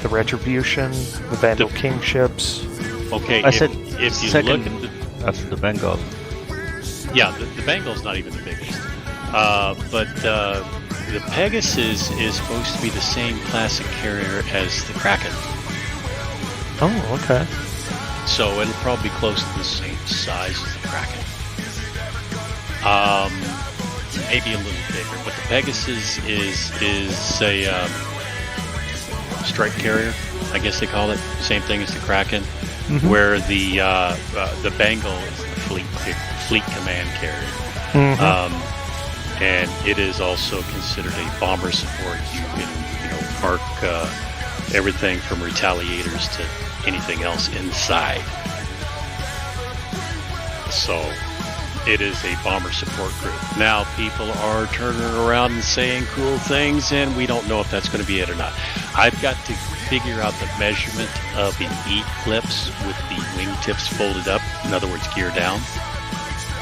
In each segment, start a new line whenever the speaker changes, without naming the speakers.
the Retribution, the Vandal King ships.
Okay,
I said
if you
second
look at the
after the Bengal.
yeah, the Bengal's not even the biggest, but the Pegasus is supposed to be the same classic carrier as the Kraken,
Oh, okay.
so it'll probably be close to the same size as the Kraken. Maybe a little bigger, but the Pegasus is a strike carrier, I guess they call it. Same thing as the Kraken, where the Bengal is the fleet command carrier, and it is also considered a bomber support. You can park everything from retaliators to anything else inside. So it is a bomber support group. Now people are turning around and saying cool things, and we don't know if that's going to be it or not. I've got to figure out the measurement of an Eclipse with the wingtips folded up, in other words, gear down,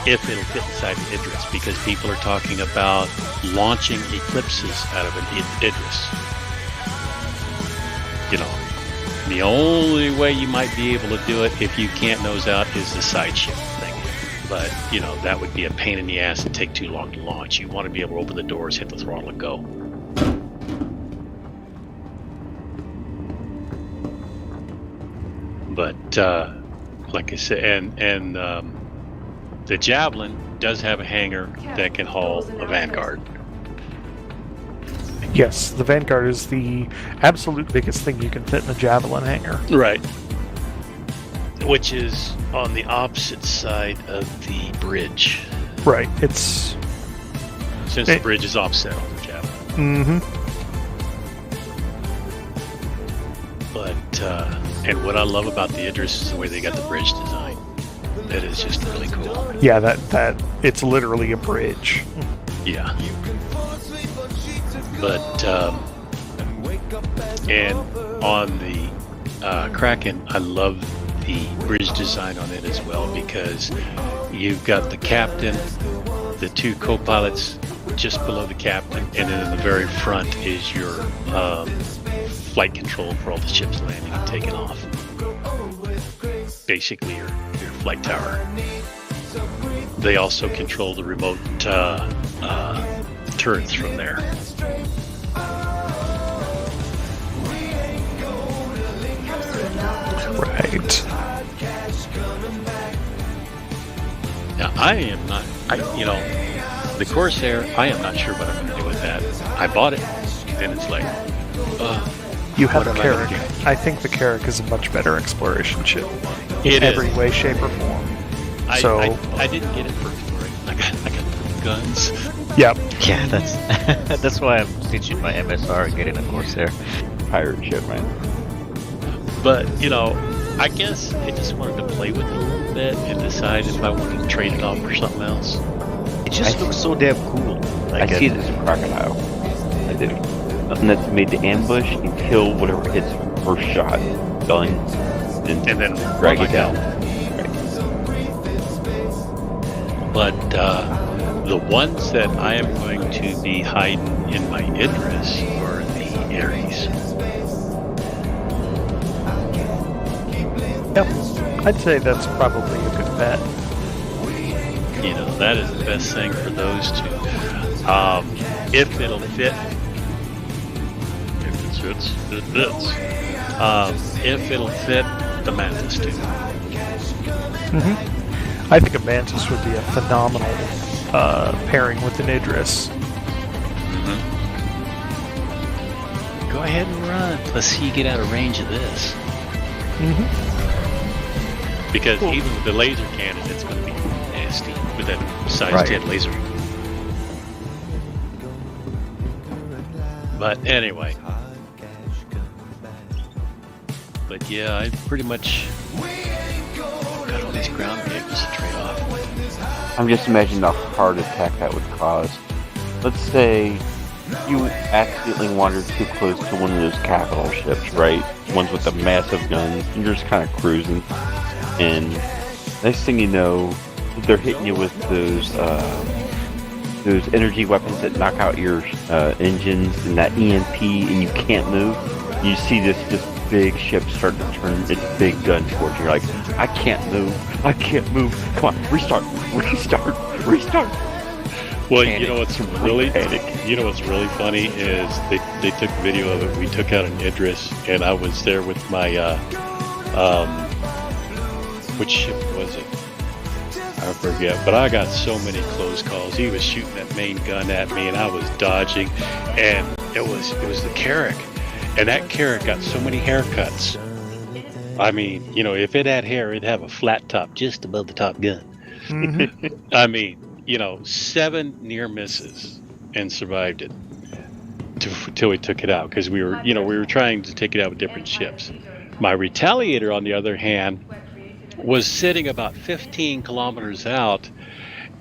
if it'll fit inside the Idris, because people are talking about launching Eclipses out of an Idris. The only way you might be able to do it if you can't nose out is the side shift thing. But, that would be a pain in the ass and take too long to launch. You want to be able to open the doors, hit the throttle, and go. But, like I said, and the Javelin does have a hangar that can haul a Vanguard.
Yes, the Vanguard is the absolute biggest thing you can fit in a Javelin hangar.
Right. Which is on the opposite side of the bridge.
Right, it's...
Since the bridge is offset on the Javelin. But, and what I love about the Idris is the way they got the bridge design. That is just really cool.
Yeah, that it's literally a bridge.
Yeah. But, and on the Kraken, I love the bridge design on it as well, because you've got the captain, the two co-pilots just below the captain, and then in the very front is your flight control for all the ships landing and taking off. Basically your flight tower. They also control the remote turrets from there.
Right.
Now, I am not, the Corsair, I am not sure what I'm going to do with that. I bought it, and it's like,
you have the Carrack. I think the Carrack is a much better exploration ship. In every way, shape, or form.
I didn't get it for exploring. I got the guns.
Yep.
Yeah, that's why I'm teaching my MSR and getting a Corsair.
Pirate ship, man.
But, I guess I just wanted to play with it a little bit and decide if I wanted to trade it off for something else.
It just looks so damn cool.
I see it as a crocodile. I do. Nothing that's made to ambush and kill whatever hits first shot. Gun. And then drag it down. Right.
But the ones that I am going to be hiding in my Idris are the Ares.
Yep. I'd say that's probably a good bet.
That is the best thing for those two. If it'll fit, if it fits, it fits. If it'll fit, the Mantis too.
I think a Mantis would be a phenomenal pairing with an Idris.
Go ahead and run. Let's see you get out of range of this. Because even with the laser cannon, it's going to be nasty with that size 10 laser. But anyway. But yeah, I pretty much got all these ground vehicles to trade off with.
I'm just imagining the heart attack that would cause. Let's say you accidentally wandered too close to one of those capital ships, right? Ones with the massive guns, and you're just kind of cruising. And next thing you know, they're hitting you with those energy weapons that knock out your engines and that EMP, and you can't move. you see this big ship start to turn its big gun towards you. You're like, I can't move. Come on, restart.
Well,
Panic.
you know what's really funny is they took video of it. We took out an Idris, and I was there with my which ship was it? I forget, but I got so many close calls. He was shooting that main gun at me, and I was dodging, and it was the Carrack, and that Carrack got so many haircuts. I mean, you know, if it had hair, it'd have a flat top just above the top gun.
Mm-hmm.
I mean, you know, 7 near misses and survived it till we took it out because we were trying to take it out with different ships. My Retaliator, on the other hand, was sitting about 15 kilometers out,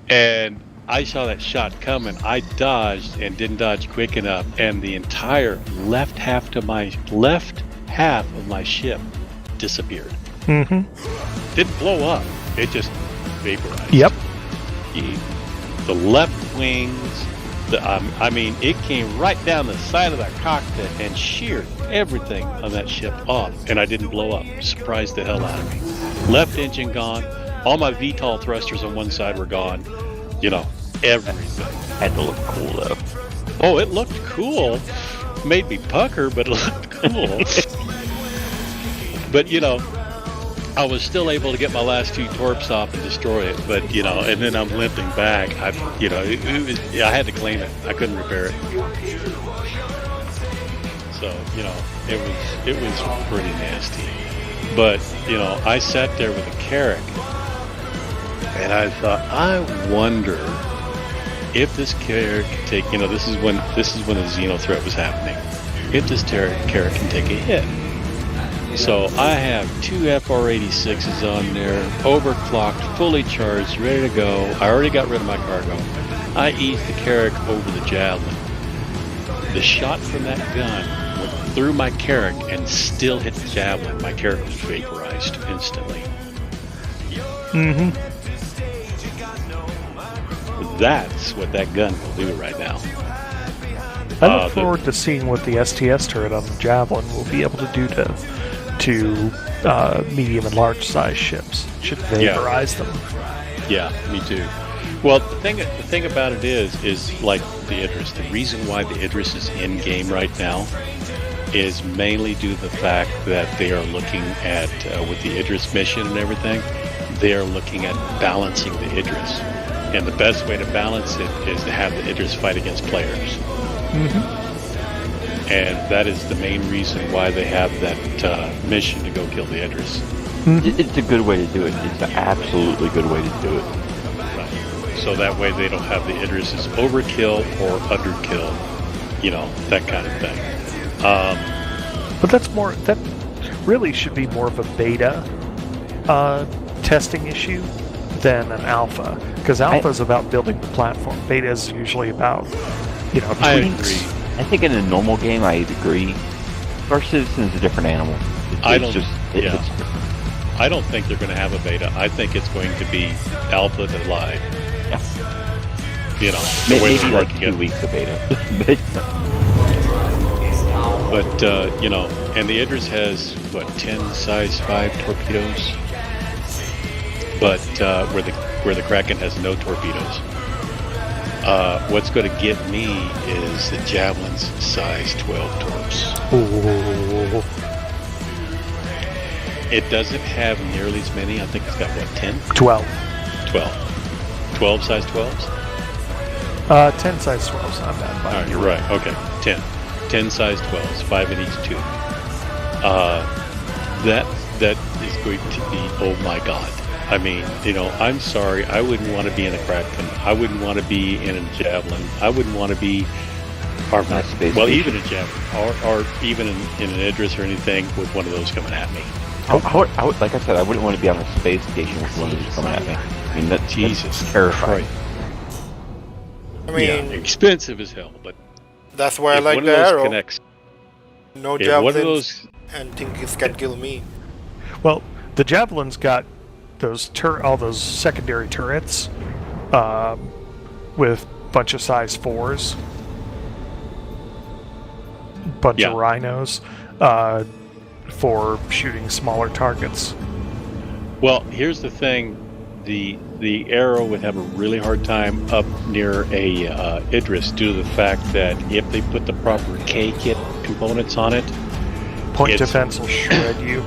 and I saw that shot coming. I dodged and didn't dodge quick enough, and the entire left half of my ship disappeared.
Mm-hmm.
Didn't blow up. It just vaporized.
Yep.
The left wings, I mean, it came right down the side of that cockpit and sheared everything on that ship off, and I didn't blow up. Surprised the hell out of me. Left engine gone. All my VTOL thrusters on one side were gone. You know, everything.
Had to look cool though.
Oh, it looked cool. Made me pucker, but it looked cool. But, you know, I was still able to get my last 2 torps off and destroy it. But, you know, and then I'm limping back. I had to claim it. I couldn't repair it. So, you know, it was pretty nasty. But, you know, I sat there with a Carrack, and I thought, I wonder if this Carrack can take, you know, this is when the Xeno threat was happening. If this Carrack can take a hit. So I have 2 FR-86s on there, overclocked, fully charged, ready to go. I already got rid of my cargo. I eased the Carrack over the Javelin. The shot from that gun went through my Carrack and still hit the Javelin. My Carrack was vaporized instantly.
Mm-hmm.
That's what that gun will do right now.
I look forward to seeing what the STS turret on the Javelin will be able to do to medium and large size ships. Should vaporize them.
Yeah, me too. Well, the thing about it is like the Idris. The reason why the Idris is in game right now is mainly due to the fact that they are looking at with the Idris mission and everything. They are looking at balancing the Idris, and the best way to balance it is to have the Idris fight against players.
Mm-hmm.
And that is the main reason why they have that mission to go kill the Idris.
Mm-hmm.
It's a good way to do it. It's an absolutely good way to do it.
Right. So that way they don't have the Idris overkill or underkill, you know, that kind of thing.
But that really should be more of a beta testing issue than an alpha, because alpha is about building the platform. Beta is usually about, you know, tweaks.
I agree.
I think in a normal game, I agree. Star Citizen is a different animal.
I don't think they're going to have a beta. I think it's going to be alpha to live.
Yeah.
You know,
maybe like 2 weeks of beta.
But you know, and the Idris has 10 size 5 torpedoes, but where the Kraken has no torpedoes. What's going to get me is the Javelin's size 12 torps.
Ooh.
It doesn't have nearly as many. I think it's got 10?
12.
12 size 12s?
10 size 12s, not bad.
All right, you're right. Okay, 10 size 12s, 5 in each tube. That is going to be, oh my God. I mean, you know, I'm sorry. I wouldn't want to be in a Kraken. I wouldn't want to be in a Javelin. I wouldn't want to be, even a Javelin, or even in an Idris or anything with one of those coming at me.
I would, like I said, I wouldn't want to be on a space station with one of these coming at me. I mean, that's terrifying.
Right.
I mean,
expensive as hell, but
that's why I like
one
the
of those
arrow.
Connects,
No
if one of
javelins
those,
and things can kill me.
Well, the Javelin's got those all those secondary turrets with bunch of size 4s, bunch of rhinos. for shooting smaller targets.
Well, here's the thing: the arrow would have a really hard time up near a Idris due to the fact that if they put the proper K-kit components on it,
Point defense will shred you.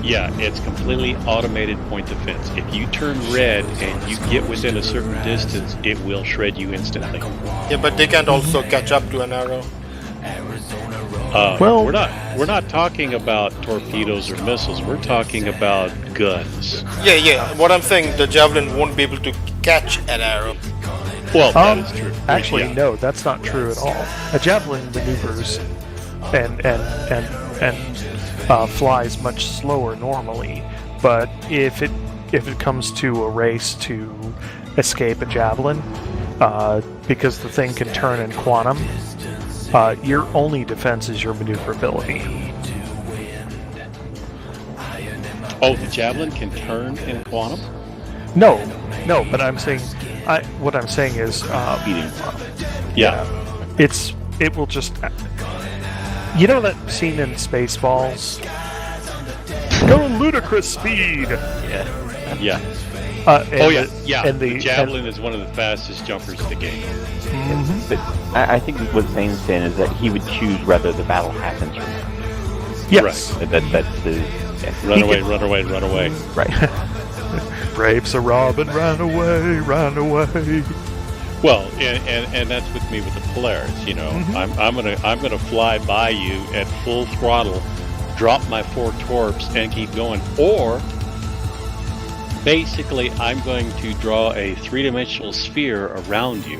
yeah, it's completely automated point defense. If you turn red and you get within a certain distance, it will shred you instantly.
Yeah, but they can't also catch up to an arrow.
Well-
we're not talking about torpedoes or missiles. We're talking about guns.
Yeah. What I'm saying, the javelin won't be able to catch an arrow.
Well, that is true.
Actually,
Yeah.
no, that's not true at all. A javelin maneuvers and flies much slower normally, but if it comes to a race to escape a javelin, because the thing can turn in quantum, your only defense is your maneuverability.
Oh, the javelin can turn in quantum?
No, but I'm saying, what I'm saying is,
Yeah.
it will just. You know that scene in Spaceballs? Go ludicrous speed.
Yeah.
And
Oh, yeah.
the-
Yeah.
And
the javelin is one of the fastest jumpers in the game.
But I think what Zane's saying is that he would choose whether the battle happens or not.
Yes.
That's the
Run away, run away, run away.
right.
Brave Sir Robin ran away, ran away.
Well, and that's with me with the Polaris. You know, I'm gonna fly by you at full throttle, drop my 4 torps, and keep going. Or basically, I'm going to draw a 3-dimensional sphere around you,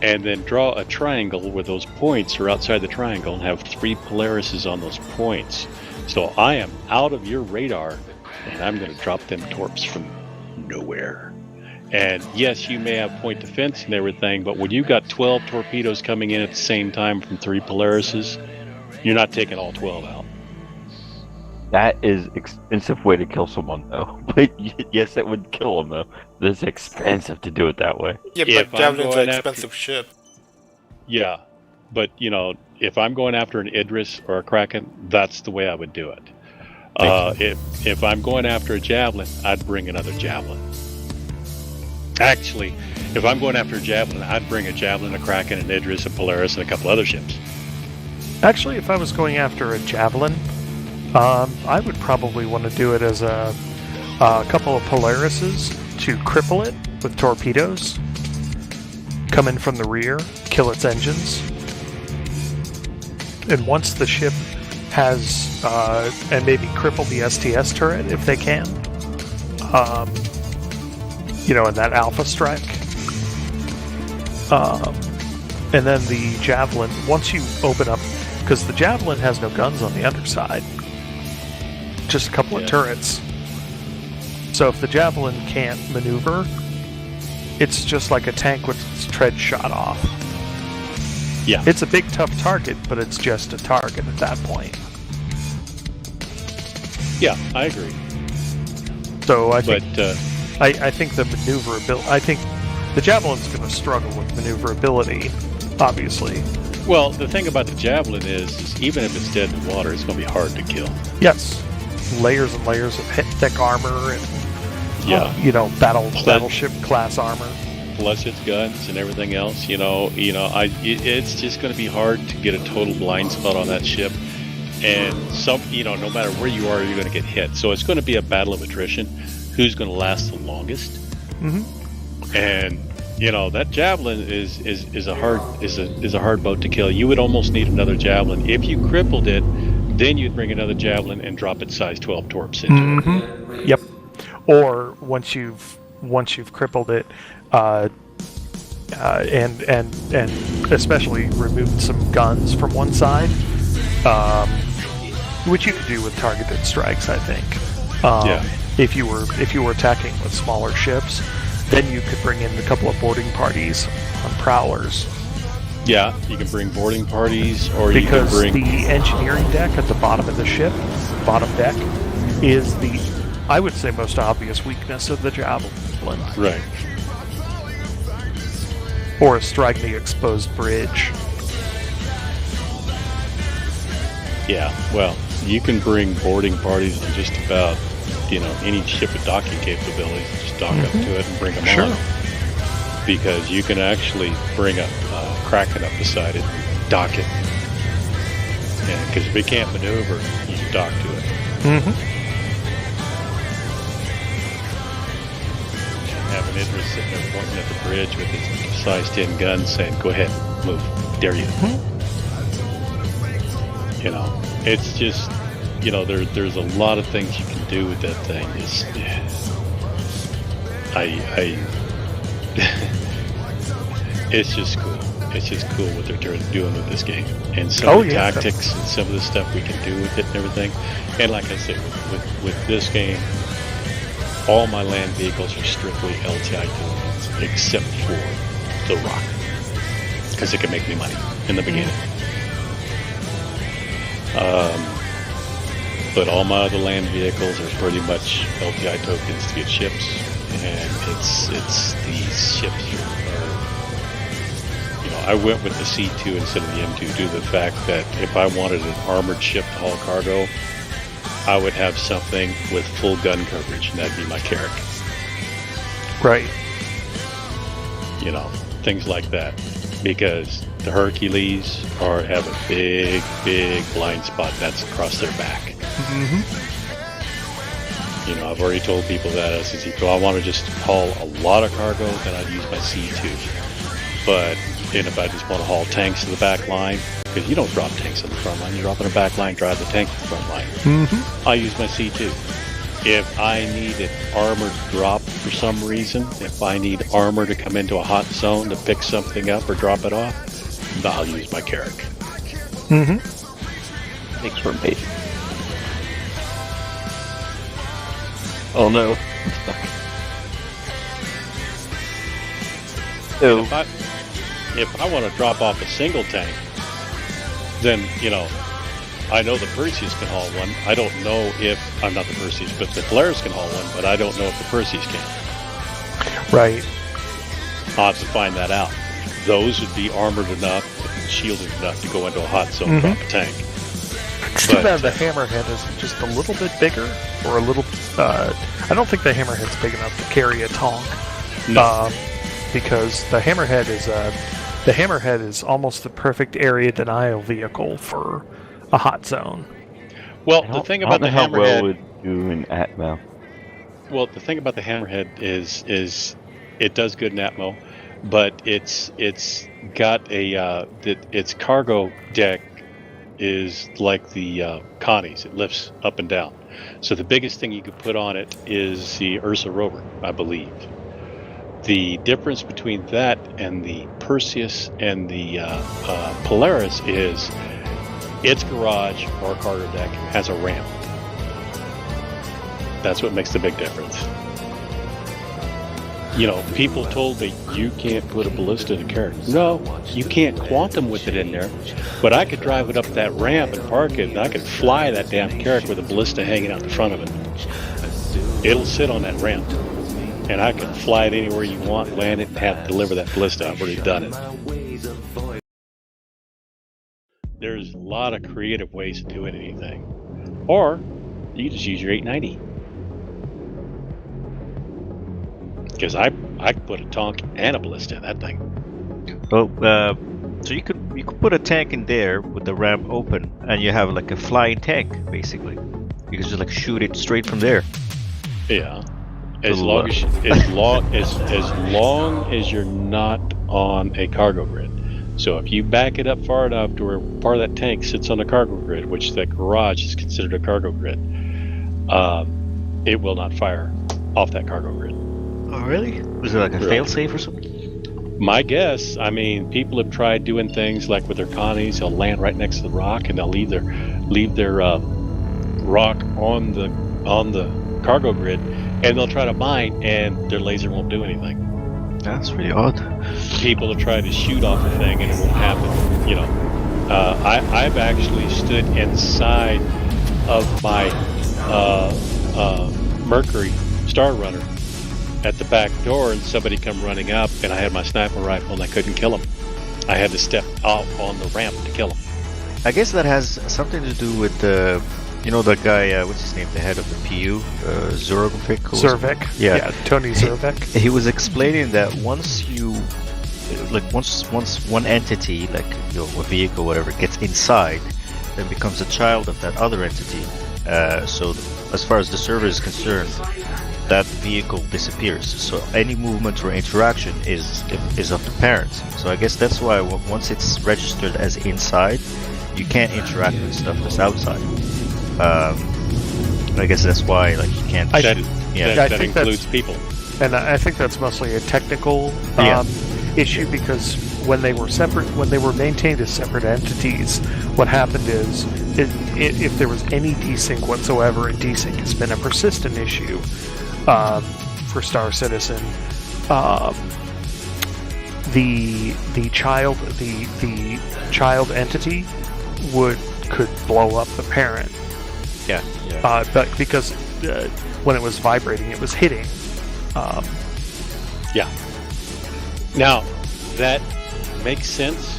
and then draw a triangle where those points are outside the triangle, and have 3 Polarises on those points. So I am out of your radar, and I'm going to drop them torps from nowhere. And yes, you may have point defense and everything, but when you got 12 torpedoes coming in at the same time from 3 Polarises, you're not taking all 12 out.
That is expensive way to kill someone, though. But yes, it would kill them, though. But it's expensive to do it that way.
Yeah,
If
but
I'm
javelin's
going
an
after-
expensive ship.
Yeah, but you know, if I'm going after an Idris or a Kraken, that's the way I would do it. If I'm going after a javelin, I'd bring another javelin. Actually, if I'm going after a javelin, I'd bring a javelin, a Kraken, an Idris, a Polaris, and a couple other ships.
Actually, if I was going after a javelin, I would probably want to do it as a couple of Polarises to cripple it with torpedoes, come in from the rear, kill its engines, and once the ship has, and maybe cripple the STS turret if they can, in that alpha strike. And then the javelin, once you open up, because the javelin has no guns on the underside, just a couple of turrets. So if the javelin can't maneuver, it's just like a tank with its tread shot off.
Yeah.
It's a big, tough target, but it's just a target at that point.
Yeah, I agree.
So I think,
But
I think the maneuverability, I think the javelin's going to struggle with maneuverability, obviously.
well, the thing about the javelin is even if it's dead in the water, it's going to be hard to kill.
Yes, layers and layers of thick armor and
Yeah.
battleship class armor.
Plus its guns and everything else, it's just going to be hard to get a total blind spot on that ship. And no matter where you are, you're going to get hit. So it's going to be a battle of attrition. Who's going to last the longest?
Mm-hmm.
And that javelin is a hard boat to kill. You would almost need another javelin. If you crippled it, then you'd bring another javelin and drop its size 12 torps into it.
Mm-hmm. Yep. Or once you've crippled it, and especially removed some guns from one side, which you could do with targeted strikes, I think.
Yeah.
If you were attacking with smaller ships, then you could bring in a couple of boarding parties on prowlers.
Yeah, you can bring boarding parties, or
Because
you can bring.
the engineering deck at the bottom of the ship, bottom deck, is the, I would say, most obvious weakness of the javelin.
Right.
Or a strike the exposed bridge.
Yeah, well, you can bring boarding parties on just about, any ship with docking capabilities. Just dock up to it and bring them on. Because you can actually bring a Kraken up beside it, dock it. Yeah, because if it can't maneuver, you can dock to it. Have an Idris sitting there pointing at the bridge with his size 10 gun saying, "Go ahead, move, dare you." It's just, there's a lot of things you can do with that thing. It's just cool. It's just cool what they're doing with this game, and some of the tactics and some of the stuff we can do with it and everything. And like I said, with this game, all my land vehicles are strictly LTI tokens, except for the Rock, because it can make me money in the beginning. But all my other land vehicles are pretty much LTI tokens to get ships, and it's these ships are I went with the C2 instead of the M2 due to the fact that if I wanted an armored ship to haul cargo, I would have something with full gun coverage, and that'd be my Carrack.
Right.
Things like that. Because the Hercules have a big, big blind spot that's across their back. I've already told people that as if I want to just haul a lot of cargo, then I'd use my C2. But if I just want to haul tanks to the back line, because you don't drop tanks on the front line, you drop on the back line, drive the tank to the front line. I use my C2. If I need an armored drop for some reason, if I need armor to come into a hot zone to pick something up or drop it off, then I'll use my Carrack.
Thanks for me. Oh no, I'm stuck. So,
if I want to drop off a single tank, then, I know the Perseus can haul one. I don't know if, I'm not the Perseus, but the Polaris can haul one, but I don't know if the Perseus can.
Right.
I'll have to find that out. Those would be armored enough and shielded enough to go into a hot zone, drop a tank.
It's too bad the Hammerhead is just a little bit bigger, or a little, I don't think the Hammerhead's big enough to carry a Tonk.
No.
Because the Hammerhead is almost the perfect area denial vehicle for a hot zone.
Well, the thing about the Hammerhead,
well would do in Atmo.
Well, the thing about the Hammerhead is it does good in Atmo, but it's got its cargo deck is like the Connie's. It lifts up and down. So the biggest thing you could put on it is the Ursa rover, I believe. The difference between that and the Perseus and the Polaris is its garage or cargo deck has a ramp. That's what makes the big difference. People told me you can't put a ballista in a Carrack. No, you can't quantum with it in there, but I could drive it up that ramp and park it, and I could fly that damn Carrack with a ballista hanging out the front of it. It'll sit on that ramp. And I can fly it anywhere you want, land it, and have to deliver that ballista. I've already done it. There's a lot of creative ways of doing anything. Or, you just use your 890. Because I could put a Tonk and a ballista in that thing.
Well, so you could put a tank in there with the ramp open, and you have like a flying tank, basically. You can just like shoot it straight from there.
Yeah. As long as you're not on a cargo grid. So if you back it up far enough to where part of that tank sits on a cargo grid, which that garage is considered a cargo grid, it will not fire off that cargo grid.
Oh, really? Was it like a fail-safe or something?
My guess, people have tried doing things like with their Connies, they'll land right next to the rock and they'll leave their rock on the cargo grid, and they'll try to mine, and their laser won't do anything.
That's really odd.
People have tried to shoot off the thing, and it won't happen. I've actually stood inside of my Mercury Star Runner at the back door, and somebody come running up, and I had my sniper rifle, and I couldn't kill him. I had to step out on the ramp to kill him.
I guess that has something to do with the, the guy, what's his name, the head of the PU, Zurvik.
Zurvik. Yeah, Tony Zurvik.
He was explaining that once one entity, like a vehicle, whatever, gets inside, then becomes a child of that other entity. So as far as the server is concerned, that vehicle disappears. So any movement or interaction is of the parents. So I guess that's why once it's registered as inside, you can't interact with stuff that's outside. I guess that's why you can't.
That
think
includes people.
And I think that's mostly a technical issue, because when they were maintained as separate entities, what happened is if there was any desync whatsoever, and desync has been a persistent issue for Star Citizen, the child entity could blow up the parent.
Yeah.
But because when it was vibrating, it was hitting.
Yeah. Now, that makes sense,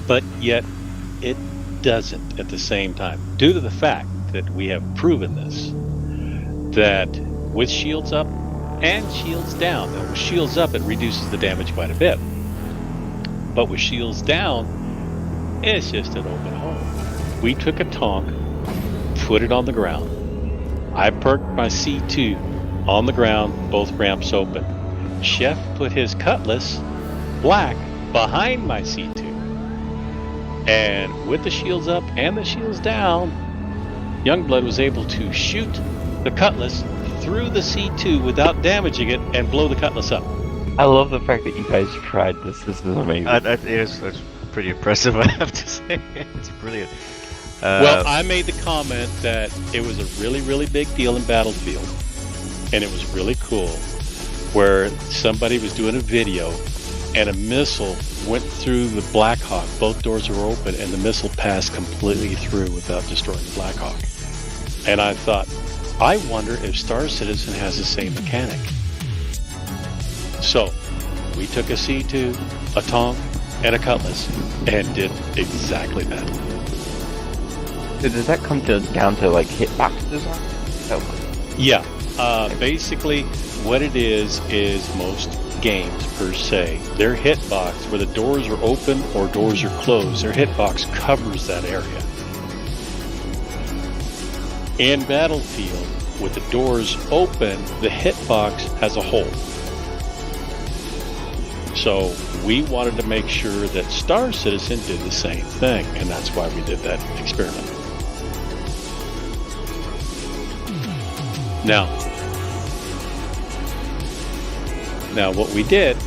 but yet it doesn't at the same time, due to the fact that we have proven this, that with shields up and shields down, now with shields up it reduces the damage quite a bit, but with shields down, it's just an open hole. We took a tonk, put it on the ground. I perked my C2 on the ground, both ramps open. Chef put his cutlass black behind my C2. And with the shields up and the shields down, Youngblood was able to shoot the cutlass through the C2 without damaging it and blow the cutlass up.
I love the fact that you guys tried this. This is amazing.
That's pretty impressive, I have to say. It's brilliant.
Well, I made the comment that it was a really, really big deal in Battlefield, and it was really cool, where somebody was doing a video, and a missile went through the Blackhawk. Both doors were open, and the missile passed completely through without destroying the Blackhawk. And I thought, I wonder if Star Citizen has the same mechanic. So, we took a C2, a tonk, and a cutlass, and did exactly that.
Does that come down to hitbox design?
Yeah. Basically, what it is most games per se, their hitbox, where the doors are open or doors are closed, their hitbox covers that area. In Battlefield, with the doors open, the hitbox has a hole. So we wanted to make sure that Star Citizen did the same thing, and that's why we did that experiment. Now what we did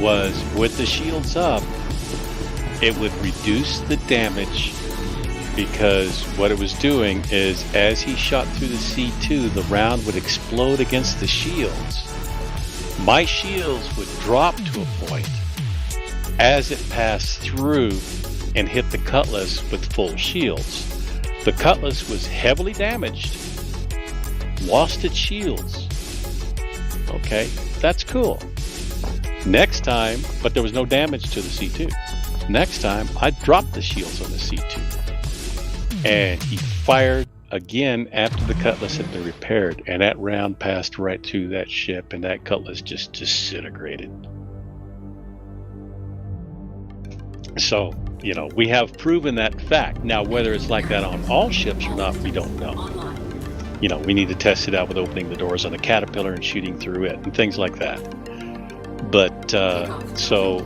was, with the shields up, it would reduce the damage, because what it was doing is, as he shot through the C2, the round would explode against the shields. My shields would drop to a point as it passed through and hit the cutlass with full shields. The cutlass was heavily damaged, lost its shields. Okay, that's cool. Next time, but there was no damage to the C2. Next time, I dropped the shields on the C2. And he fired again after the cutlass had been repaired, and that round passed right through that ship, and that cutlass just disintegrated. So, we have proven that fact. Now, whether it's like that on all ships or not, we don't know. We need to test it out with opening the doors on the Caterpillar and shooting through it and things like that. But, so,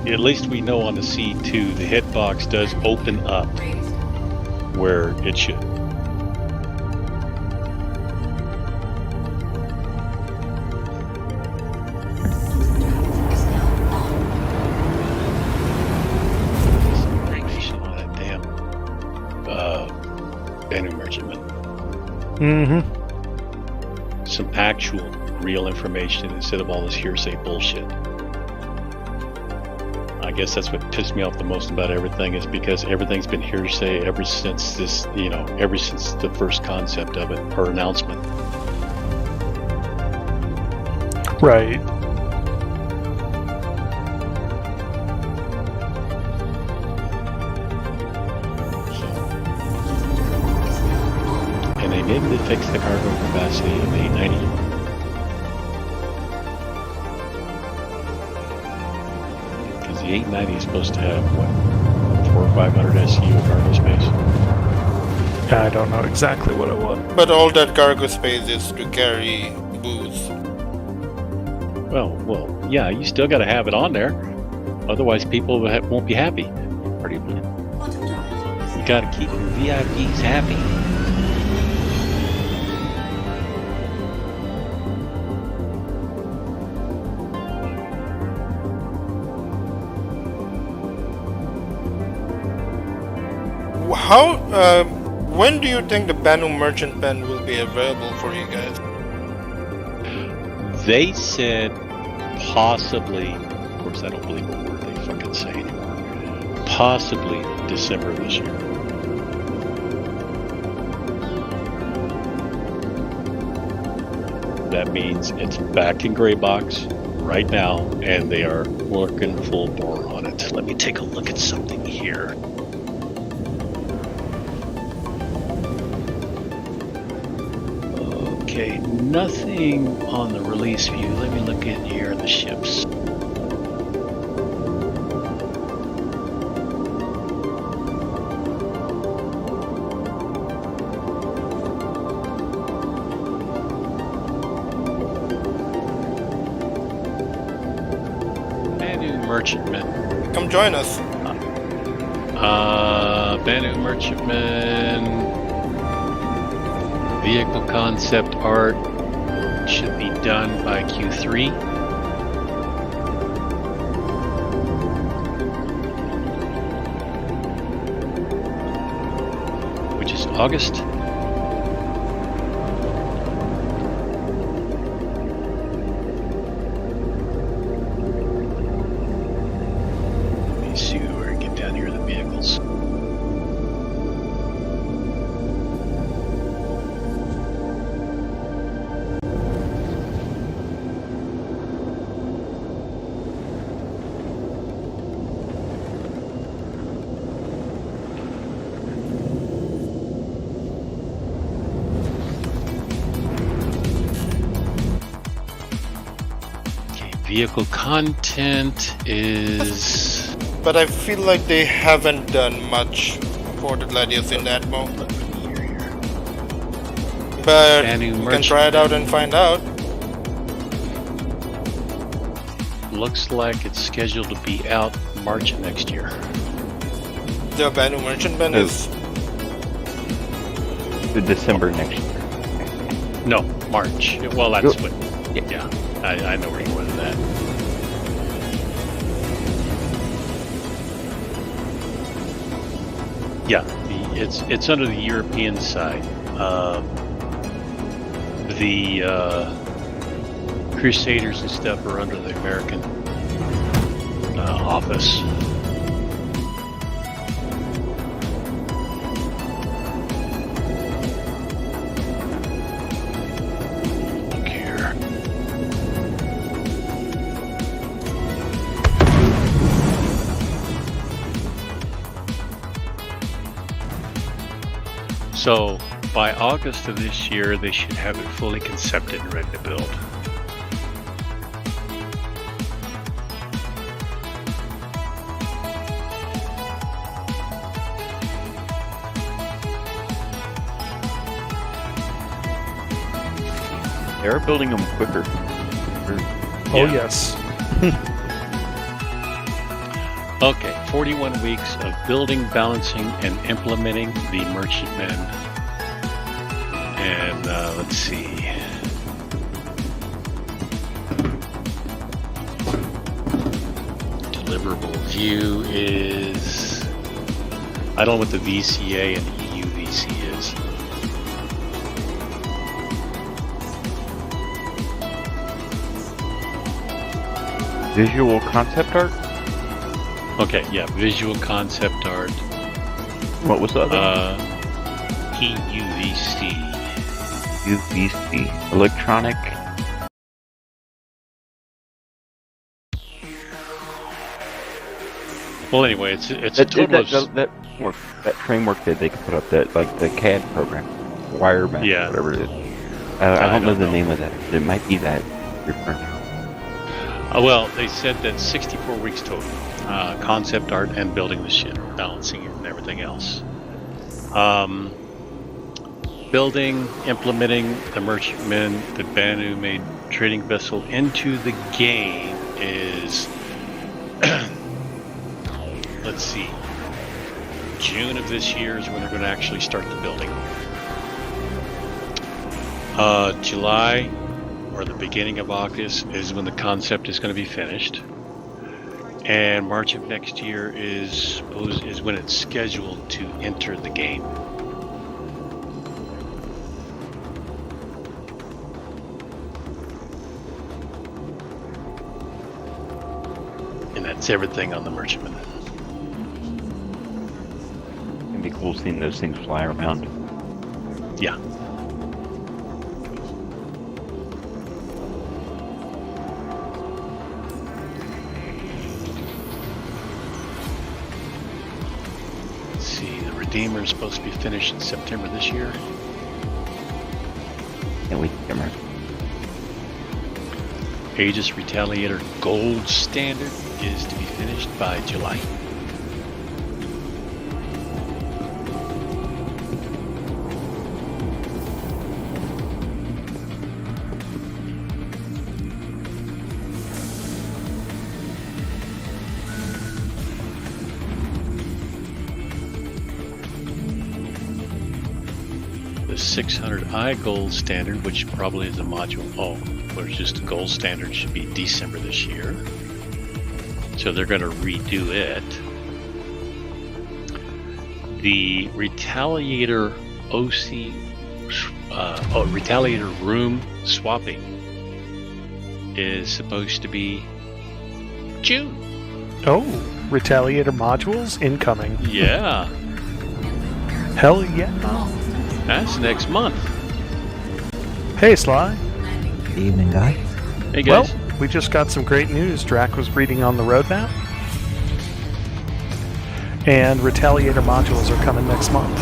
at least we know on the C2, the hitbox does open up where it should. Information on that damn Bennu Merchantman.
Mm-hmm.
Some actual, real information instead of all this hearsay bullshit. I guess that's what pissed me off the most about everything, is because everything's been hearsay ever since this, ever since the first concept of it, or announcement.
Right.
maybe they fixed the cargo capacity of the 890. Because the 890 is supposed to have, what, 400 or 500 SU of cargo space?
I don't know exactly what it was.
But all that cargo space is to carry booze.
Well, yeah, you still got to have it on there. Otherwise, people won't be happy. You got to keep your VIPs happy.
When do you think the Banu Merchant Pen will be available for you guys?
They said possibly, of course I don't believe a word they fucking say anymore, possibly December this year. That means it's back in gray box right now, and they are working full bore on it. Let me take a look at something here. Okay, nothing on the release view. Let me look in here in the ships. Banu Merchantman.
Come join us.
Banu Merchantman. Vehicle concept art should be done by Q3. Which is August. Let me see where I get down here the vehicles. Vehicle content is...
But I feel like they haven't done much for the Gladius in that mode. But you can try it out and find out.
Looks like it's scheduled to be out March of next year.
The Banu Merchantman is...
The December next year.
No, March. Well, that's what... Yeah, I know where you went with that. Yeah, it's under the European side. The Crusaders and stuff are under the American office. Look here. So by August of this year, they should have it fully concepted and ready to build.
They're building them quicker.
Oh, yes.
Okay, 41 weeks of building, balancing, and implementing the Merchantman. And let's see. Deliverable view is... I don't know what the VCA and EU VC is.
Visual concept art?
Okay, yeah, visual concept art.
What was the other one?
EUVC.
UVC. Electronic.
Well, anyway, it's a total of...
That framework that they could put up, that like the CAD program. wire mesh,
Yeah.
whatever it is. I don't know the name of that. It might be that you're referring to.
Well, they said that 64 weeks total. Concept art and building the ship, balancing it and everything else. Building, implementing the merchantman, the Banu made trading vessel into the game is, let's see, June of this year is when they're going to actually start the building. July or the beginning of August is when the concept is going to be finished. And March of next year is when it's scheduled to enter the game. And that's everything on the merchantman.
It'd be cool seeing those things fly around.
Yeah. Let's see, the Redeemer is supposed to be finished in September this year.
Can't wait to camera.
Aegis Retaliator Gold Standard is to be finished by July. The 600i Gold Standard, which probably is a module, or just a Gold Standard, should be December this year. So they're going to redo it. The Retaliator OC, Retaliator Room Swapping is supposed to be June.
Oh, Retaliator modules incoming.
Yeah,
Hell yeah.
that's next month.
Hey, Sly.
Good evening, guys.
Hey guys.
Well, we just got some great news. Drac was reading on the roadmap. And Retaliator modules are coming next month.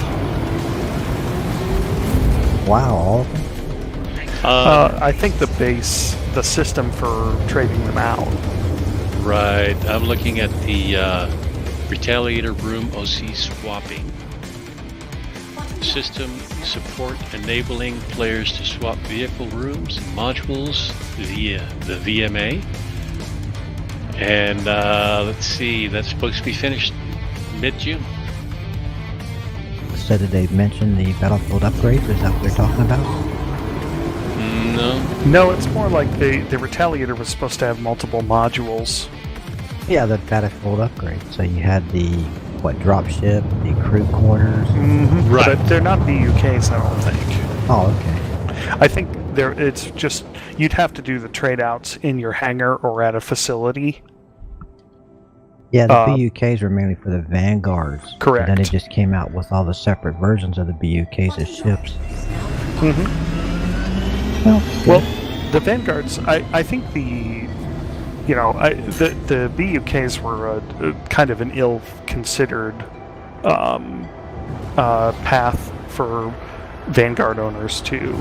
Wow, all of them?
I think the base, the system for trading them out.
Right, I'm looking at the Retaliator Room OC Swapping. System support enabling players to swap vehicle rooms and modules via the VMA. And let's see, that's supposed to be finished mid-June.
So did they mention the battlefield upgrades? Is that what they're talking about?
No.
No, it's more like the Retaliator was supposed to have multiple modules.
Yeah, the battlefield upgrades. So you had the, dropship, the crew quarters.
Mm-hmm.
Right.
But they're not BUKs, I don't think.
Oh, okay.
I think it's just, you'd have to do the trade outs in your hangar or at a facility.
Yeah, the BUKs were mainly for the vanguards.
Correct.
And then it just came out with all the separate versions of the BUKs as ships.
Mm-hmm. Well, the vanguards, I think the BUKs were kind of an ill-considered path for Vanguard owners to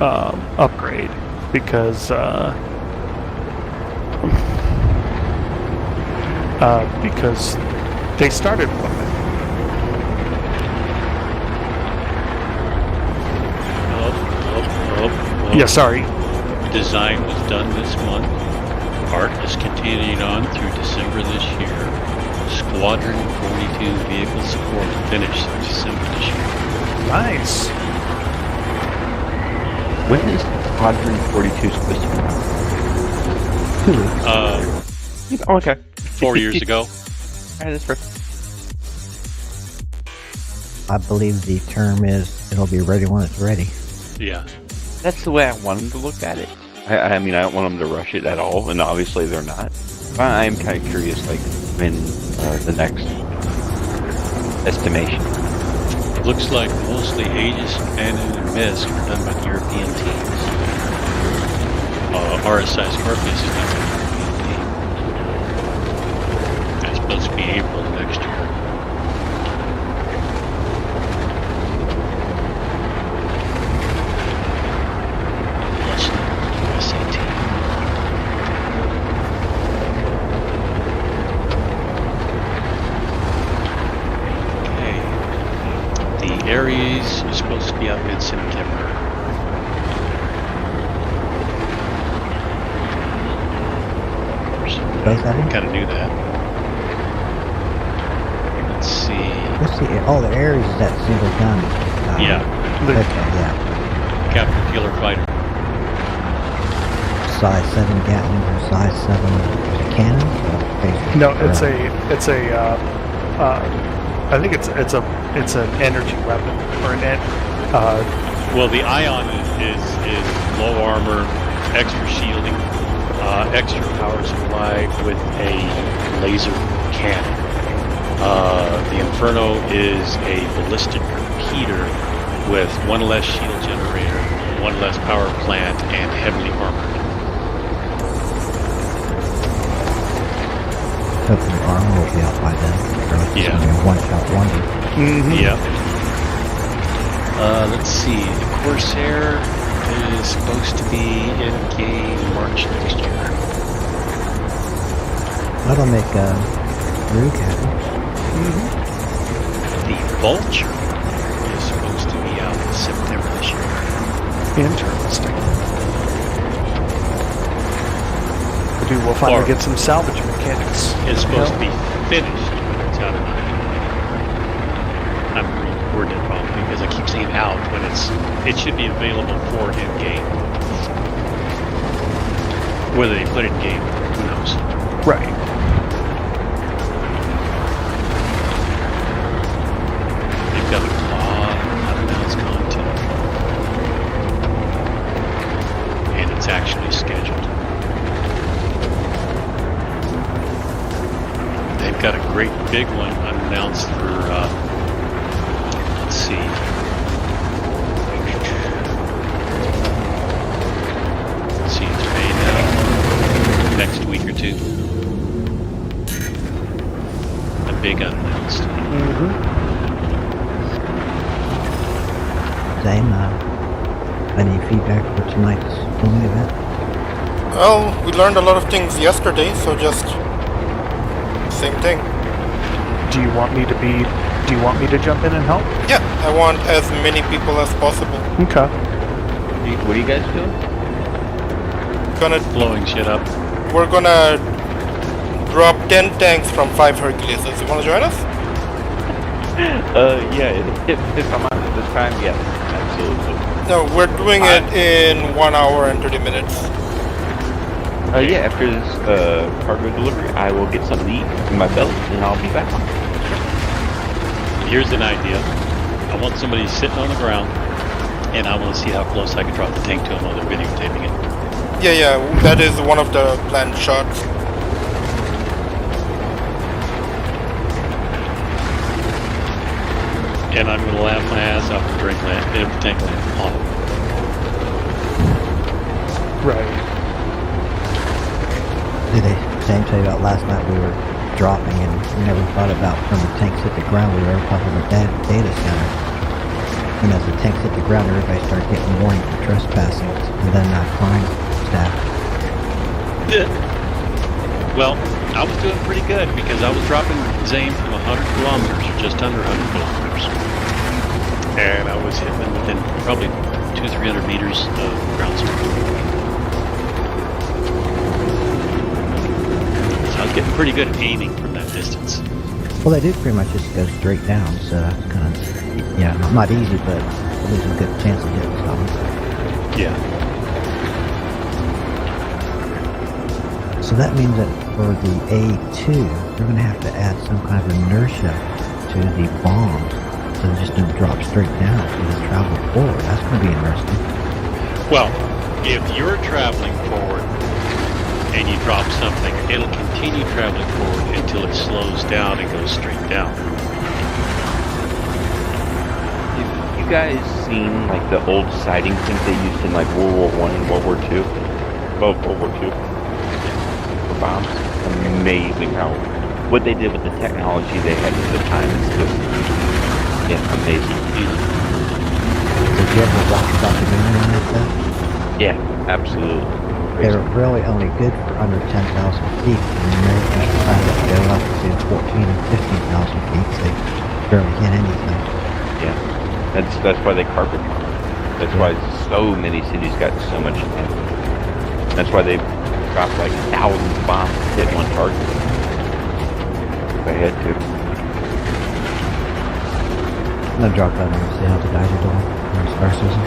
upgrade because they started with it. Yeah, sorry.
Design was done this month. Art is continuing on through December this year. Squadron 42 vehicle support finished December this year.
Nice.
When is Squadron 42 supposed to come out? Okay.
4 years ago.
Alright, that's fair.
I believe the term is it'll be ready when it's ready.
Yeah.
That's the way I want them to look at it. I mean, I don't want them to rush it at all, and obviously they're not. But I am kind of curious, like, when the next estimation.
Looks like mostly Aegis, Banu, and Misk are done by the European teams. RSI Scorpius is done by the European team. That's supposed to be April of next year. Ares is supposed to be out mid-September.
Base heading?
Kind of knew that. Let's see.
Let's see. Oh, the Ares is that single gun.
Yeah,
Okay, yeah.
Captain Killer Fighter.
Size 7 Gatling or size 7 cannon?
No, it's I think it's an energy weapon or
Well, the Ion is low armor, extra shielding, extra power supply with a laser cannon. The Inferno is a ballistic repeater with one less shield generator, one less power plant, and heavily armored.
Hopefully the armor will be out by then. Or it's
Yeah.
gonna be a one-shot wonder.
Mm-hmm.
Yeah. Let's see. The Corsair is supposed to be in game March next year.
That'll make Rook happy.
The Vulture is supposed to be out in September this year.
Interesting. We'll finally get some salvage mechanics.
It's supposed to be finished when it's out of I'm rewording it wrong because I keep saying out when it should be available for in-game. Whether they put it in game, who knows?
Right.
They've got a lot of unannounced content. And it's actually scheduled. They've got a great big one unannounced for, let's see. Let's see, it's May now. Next week or two. A big unannounced.
Zane, any feedback for tonight's filming event?
Well, we learned a lot of things yesterday, so just same thing.
Do you want me to jump in and help?
Yeah, I want as many people as possible.
Okay.
What are you guys doing?
Blowing shit up.
We're gonna drop 10 tanks from 5 Herculeses. You wanna join us?
Yeah, if I'm on at this time, yes, absolutely.
No, we're doing it in 1 hour and 30 minutes.
Yeah, after this cargo delivery, I will get something to eat in my belly, and I'll be back.
Here's an idea. I want somebody sitting on the ground, and I want to see how close I can drop the tank to them while they're videotaping it.
Yeah, that is one of the planned shots.
And I'm going to laugh my ass off and drink the tank land on it.
Right.
Did Zane tell you about last night we were dropping and we never thought about when the tanks hit the ground, we were on top of a data center. And as the tanks hit the ground, everybody started getting warning for trespassing and then crime staff.
Well, I was doing pretty good because I was dropping Zane from 100 kilometers, or just under 100 kilometers. And I was hitting them within probably 200-300 meters of ground zero. So I was getting pretty good at aiming from that distance.
Well, they do pretty much just go straight down, so that's kind of, yeah, not easy, but at least a good chance of hitting something.
Yeah.
So that means that for the A2, they're going to have to add some kind of inertia to the bombs so they just don't drop straight down so they travel forward. That's going to be interesting.
Well, if you're traveling forward and you drop something, it'll continue traveling forward until it slows down and goes straight down.
Have you guys seen like the old sighting things they used in like World War I and World War II? Well, World War II. For bombs. Amazing how what they did with the technology they had at the time is just amazing.
Did you ever watch a documentary on that stuff?
Yeah, absolutely.
They're really only good for under 10,000 feet. And the Americans decided to go up to 14 and 15,000 feet, so they barely hit anything.
Yeah. That's why they carpet bomb. That's why so many cities got so much damage. That's why they dropped like thousands of bombs to hit one target. They had to.
I'll drop that and see how the guys are doing on Star Citizen.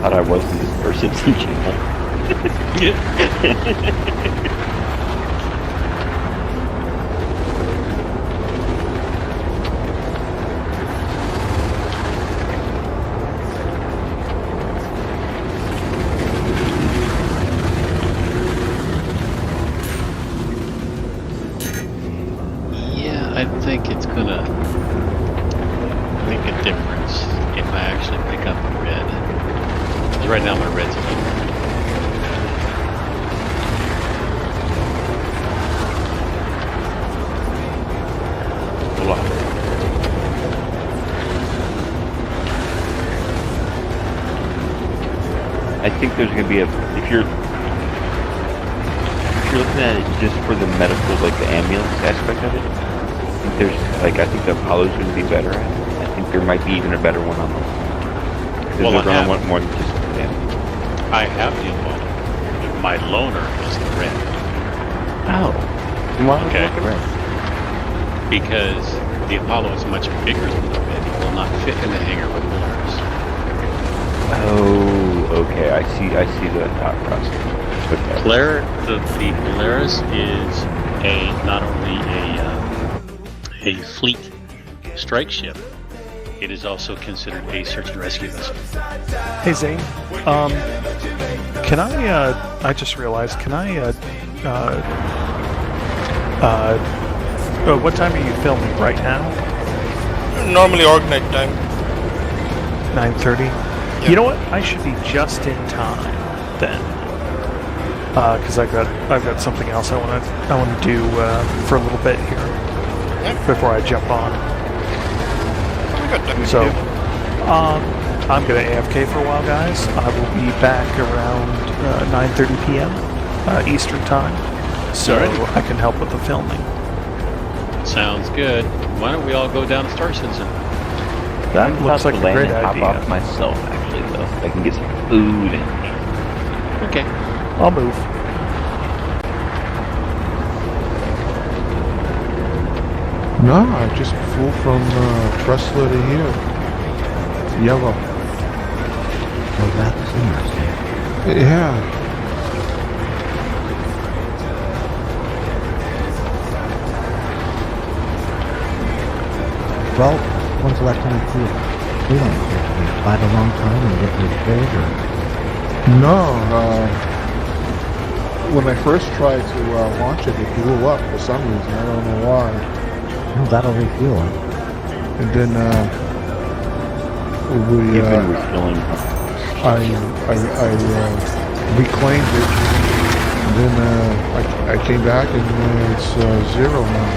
Thought I wasn't this person's channel.
Yeah, I think it's gonna make a difference if I actually pick up a red. Because right now my red's low.
I think there's going to be if you're looking at it just for the medical, like the ambulance aspect of it, I think the Apollo's going to be better at it. I think there might be even a better one on them. Because they're going to want more than just the ambulance.
I have the Apollo. My loaner is the red.
Oh. Then why would you
Okay.
want the red?
Because the Apollo is much bigger than the red. It will not fit in the hangar with Polaris.
Oh, okay. I see the thought process. Okay.
The Polaris is not only a fleet strike ship, it is also considered a search and rescue vessel.
Hey Zane, can I just realized, can I, what time are you filming right now?
Normally organic time.
9:30?
Yeah.
You know what? I should be just in time then. Because I've got something else I want to do for a little bit here before I jump on.
We got time.
So, I'm gonna AFK for a while, guys. I will be back around 9:30 p.m. Eastern time, so
Alrighty.
I can help with the filming.
Sounds good. Why don't we all go down to Star Citizen?
That
I'm
looks
about
like
to
a
land
great
and hop
idea.
off myself, actually, though. I can get some food and...
Okay.
I'll move.
No, I just flew from Tressler to here. Yellow.
Oh, that's interesting.
Yeah.
Well, when's the last time you flew on it? Did you fly a long time and get repaired, or?
No, when I first tried to launch it, it blew up for some reason. I don't know why.
Oh, that'll refuel it.
And then
You've been refilling.
I reclaimed it. And then I came back and it's zero now.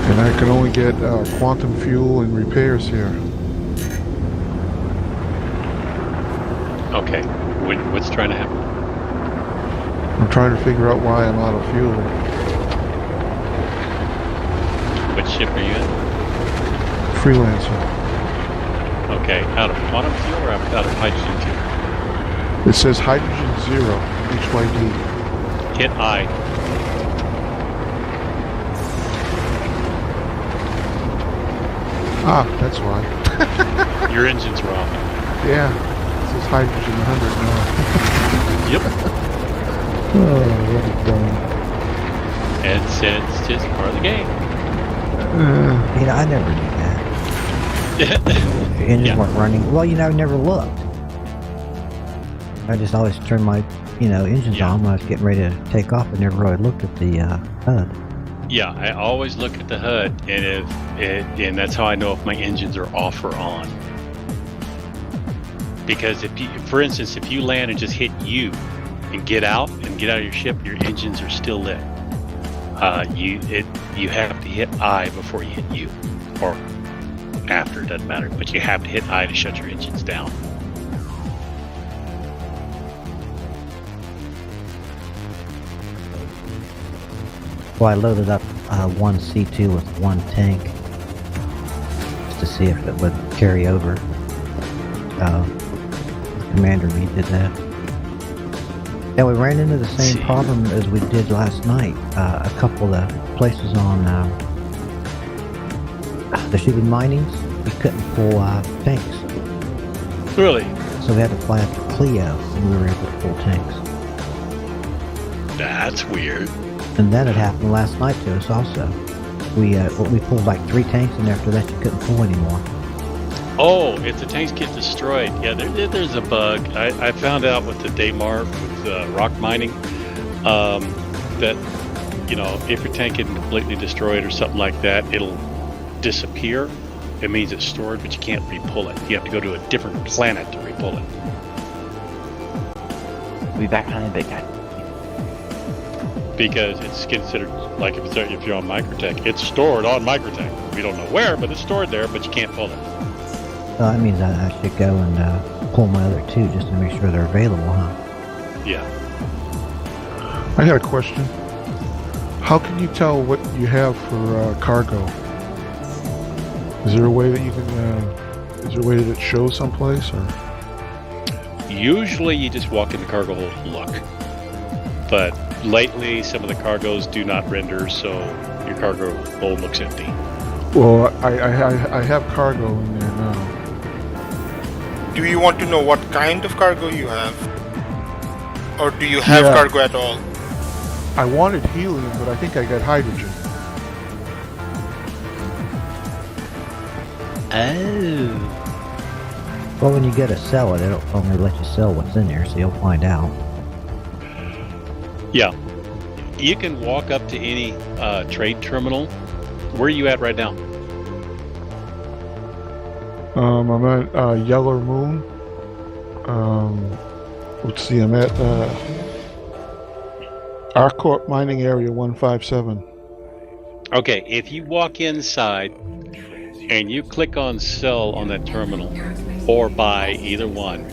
And I can only get quantum fuel and repairs here.
Okay. What's trying to happen?
I'm trying to figure out why I'm out of fuel.
What ship are you in?
Freelancer.
Okay. Out of quantum fuel or out of hydrogen fuel?
It says hydrogen zero, HYD.
Hit I.
Ah, that's why.
Your engines are off.
Yeah, it says hydrogen 100 now.
Yep.
Oh, what a dumb.
It's just part of the game.
I never did that. The engines weren't running. Well, I never looked. I just always turned my, engines on when I was getting ready to take off. I never really looked at the HUD.
Yeah, I always look at the HUD, and that's how I know if my engines are off or on. Because for instance, if you land and just hit U and get out of your ship, your engines are still lit. You have to hit I before you hit U, or after, it doesn't matter. But you have to hit I to shut your engines down.
Well, I loaded up one C2 with one tank just to see if it would carry over. Commander me did that. Yeah, we ran into the same problem as we did last night. A couple of places on the shooting minings, we couldn't pull tanks.
Really?
So we had to fly up to Clio, and we were able to pull tanks.
That's weird.
And that had happened last night to us also. We pulled like 3 tanks, and after that you couldn't pull anymore.
Oh, if the tanks get destroyed, yeah, there's a bug. I found out with the Daymar, with rock mining, that, you know, if your tank gets completely destroyed or something like that, it'll disappear. It means it's stored, but you can't re-pull it. You have to go to a different planet to re-pull it.
We that kind of big guy.
Because it's considered, like if you're on Microtech, it's stored on Microtech. We don't know where, but it's stored there, but you can't pull it.
That means I should go and pull my other 2 just to make sure they're available, huh?
Yeah.
I got a question. How can you tell what you have for cargo? Is there a way that you can? Is there a way that it shows someplace, or?
Usually, you just walk in the cargo hold and look. But lately, some of the cargoes do not render, so your cargo hold looks empty.
Well, I have cargo in there now.
Do you want to know what kind of cargo you have? Or do you have cargo at all?
I wanted helium, but I think I got hydrogen.
Oh.
Well, when you go to sell it, it'll only let you sell what's in there, so you'll find out.
Yeah. You can walk up to any trade terminal. Where are you at right now?
I'm at Yellow Moon. Let's see, I'm at Arcorp Mining Area 157.
Okay, if you walk inside and you click on sell on that terminal or buy, either one,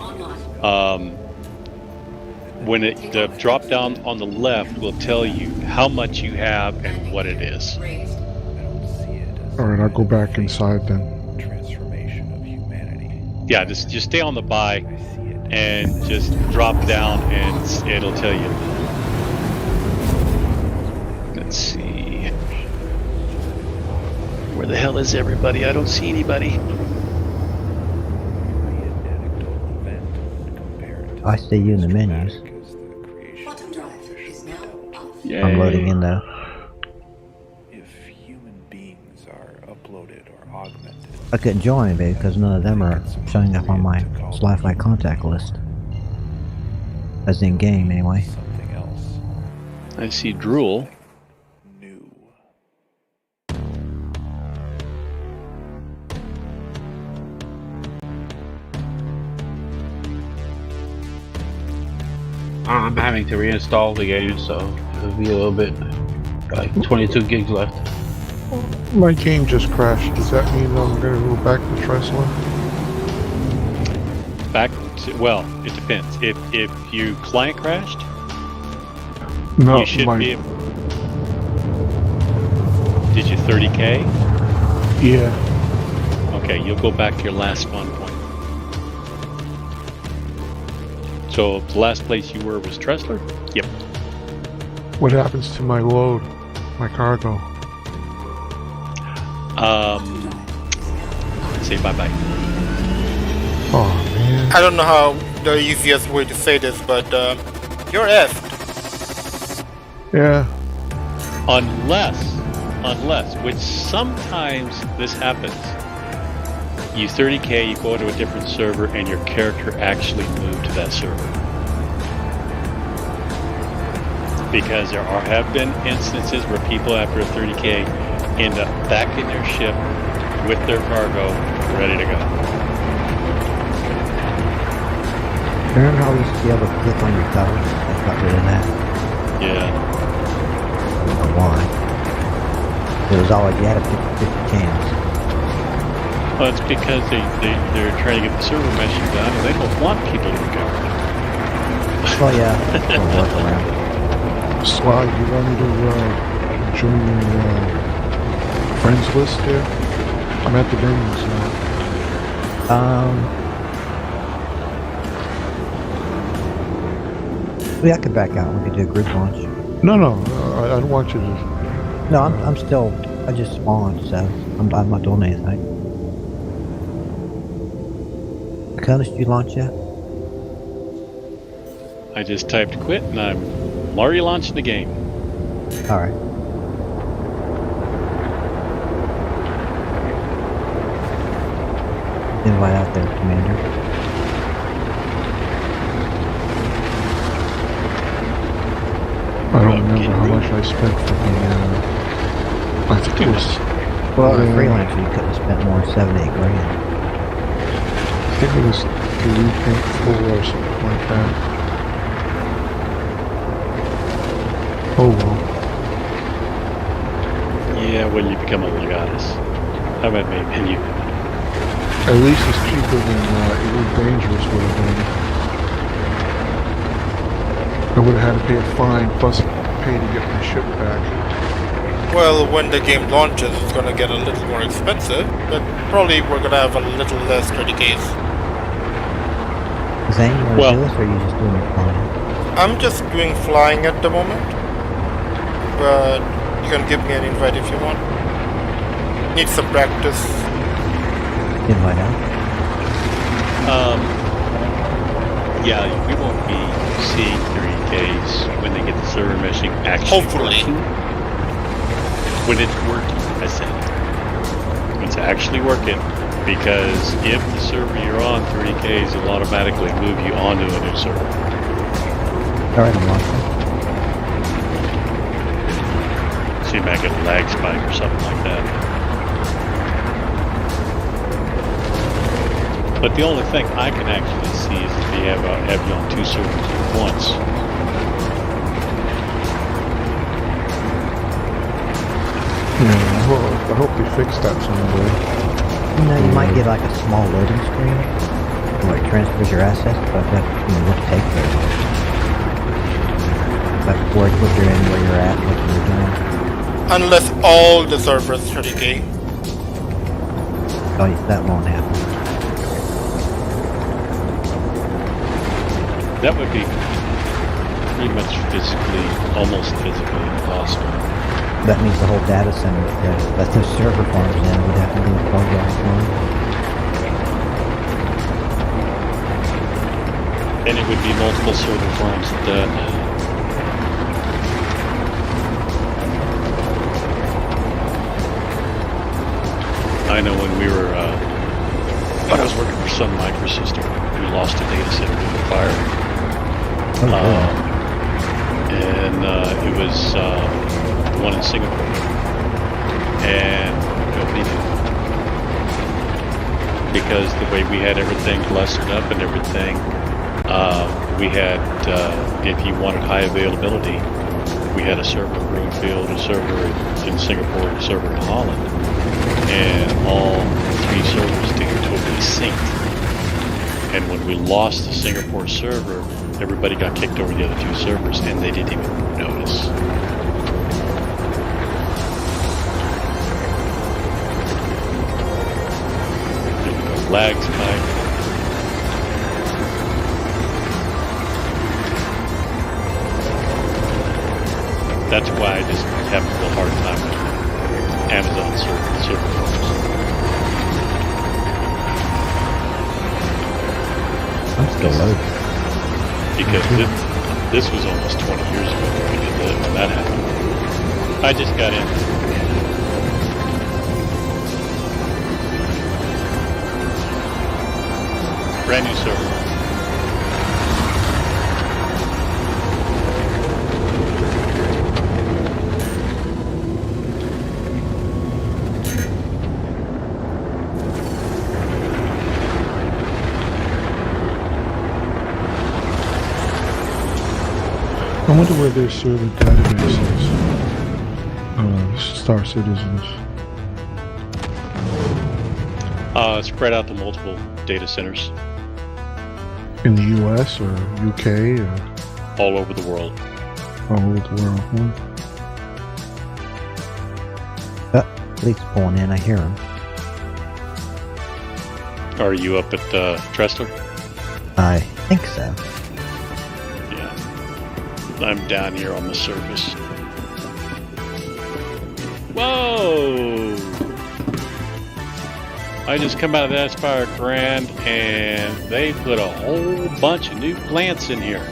when the drop down on the left will tell you how much you have and what it is.
Alright, I'll go back inside then.
Yeah, just stay on the buy and just drop down and it'll tell you. Let's see. Where the hell is everybody? I don't see anybody.
I see you in the menus.
Yay.
I'm loading in though.
If human beings are uploaded or augmented,
I couldn't join, babe, because none of them are showing up on my Lowflying contact list. As in game, anyway.
something else
I see Drool.
new.
I'm having to reinstall the game, so it'll be a little bit, like 22 gigs left.
My game just crashed. Does that mean I'm gonna go back to Tresla?
Back to, well, it depends. If you client crashed,
No,
you should be able. Did you 30K?
Yeah.
Okay, you'll go back to your last spawn point. So the last place you were was Tressler? Yep.
What happens to my load, my cargo?
Say bye-bye.
Oh man.
I don't know how the easiest way to say this, but you're effed.
Yeah.
Unless, which sometimes this happens, you 30K, you go to a different server, and your character actually moved to that server. Because there have been instances where people after a 30K end up back in their ship with their cargo, ready to go.
Remember how we used to be able to click on your cover? I got rid of that.
Yeah.
I don't know why. It was always, you had to pick 50 cans.
Well, it's because they're trying to get the server meshing done, and they don't want people to recover.
Oh yeah, it'll work around.
Sly, you want me to Show me your friends list there. I'm at the menus now.
Yeah, I could back out. We could do a group launch.
No, I don't want you to.
No, I'm still. I just spawned, so I'm not doing anything. Curtis, did you launch yet?
I just typed quit and I'm already launching the game.
All right. Invite out there, Commander.
I don't remember how much I spent for the. I think it was.
Well, as a freelancer, you could have spent more than 7-8 grand.
I think it was 3.4 or something like that. Oh well.
Yeah, when you become a legatus. How about me and you?
At least it's cheaper than Elite Dangerous would have been. I would have had to pay a fine plus pay to get my ship back.
Well, when the game launches, it's gonna get a little more expensive, but probably we're gonna have a little less 30Ks.
Zane, you want to do this, or are you just doing it flying?
I'm just doing flying at the moment, but you can give me an invite if you want. Need some practice.
Invite out.
Yeah, we won't be seeing 30Ks when they get the server meshing actually
Hopefully.
working. When it's working, I said. When it's actually working. Because if the server you're on 30Ks, it'll automatically move you onto a new server.
Alright, I'm launching.
So you might get a lag spike or something like that. But the only thing I can actually see is if you have you on two servers at once.
Yeah, I hope they fix that someday.
You know, you might get like a small loading screen where it transfers your assets, but that won't take very long. But before it puts you in where you're at, what you're doing.
Unless all the servers 30K.
Oh, that won't happen.
That would be pretty much almost physically impossible.
That means the whole data center that those server farms in would have to be plugged offline.
And it would be multiple server farms at that. I know when we were, when I was working for Sun Microsystem, we lost a data center to the fire. And it was the one in Singapore. And nobody knew. Because the way we had everything clustered up and everything, we had, if you wanted high availability, we had a server in Broomfield, a server in Singapore, and a server in Holland. And all three servers stayed totally synced. And when we lost the Singapore server, everybody got kicked over the other two servers, and they didn't even notice. Lag spike. That's why I just have a real hard time with Amazon server farms.
I'm still loaded.
Because this was almost 20 years ago when we did that, when that happened. I just got in. Brand new server.
I wonder where their server database is. Star Citizens.
Spread out to multiple data centers.
In the US or UK or
all over the world.
all over the world.
fleet's pulling in. I hear them.
Are you up at Tressler?
I think so.
Yeah. I'm down here on the surface. Whoa! I just come out of that Aspire Grand and they put a whole bunch of new plants in here.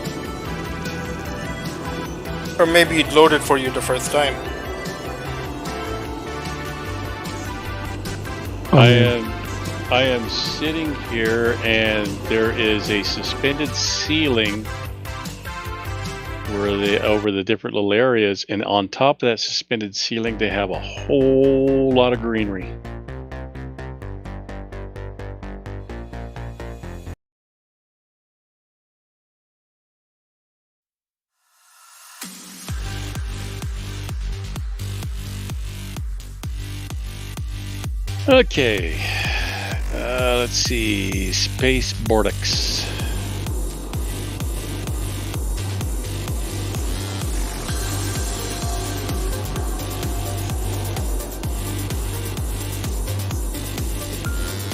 Or maybe it loaded for you the first time.
I am sitting here and there is a suspended ceiling where over the different little areas, and on top of that suspended ceiling they have a whole lot of greenery. Okay, let's see, Space Bordex.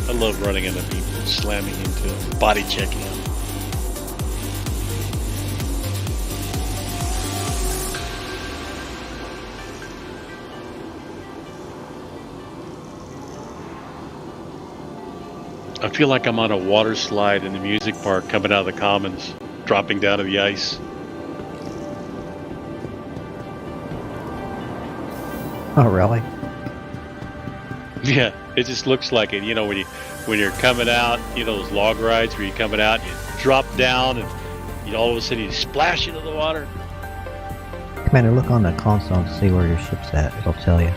I love running into people, slamming into them, body checking them. I feel like I'm on a water slide in the music park coming out of the commons, dropping down to the ice.
Oh, really?
Yeah, it just looks like it. You know, when you're coming out, you know, those log rides where you're coming out, you drop down, and all of a sudden you splash into the water.
Commander, look on the console to see where your ship's at. It'll tell you.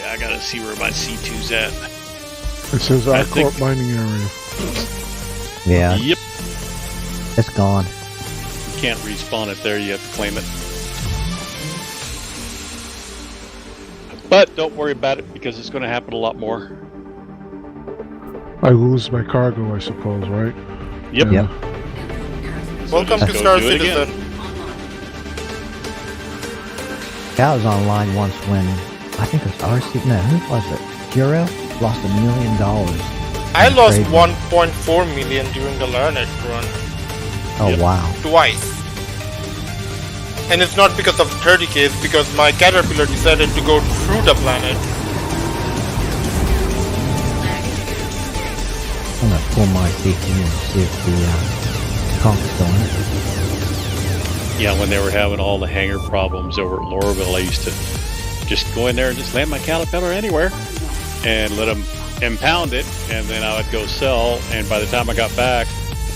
I gotta see where my C2's at.
It says Arcorp mining area.
Yeah.
Yep.
It's gone.
You can't respawn it there, you have to claim it. But don't worry about it because it's gonna happen a lot more.
I lose my cargo, I suppose, right?
Yep.
Yep.
Welcome
just
to
go
Star
do it again.
Citizen.
I was online once when, I think it was RC, no, who was it? Hero? Lost $1 million.
I lost
Trade.
1.4 million during the Larnet run.
Oh,
Yep.
wow.
Twice. And it's not because of 30k, it's because my caterpillar decided to go through the planet.
I'm gonna pull my CT and see if the conk's still in it.
Yeah, when they were having all the hangar problems over at Lorville, I used to just go in there and just land my caterpillar anywhere and let them impound it, and then I would go sell, and by the time I got back,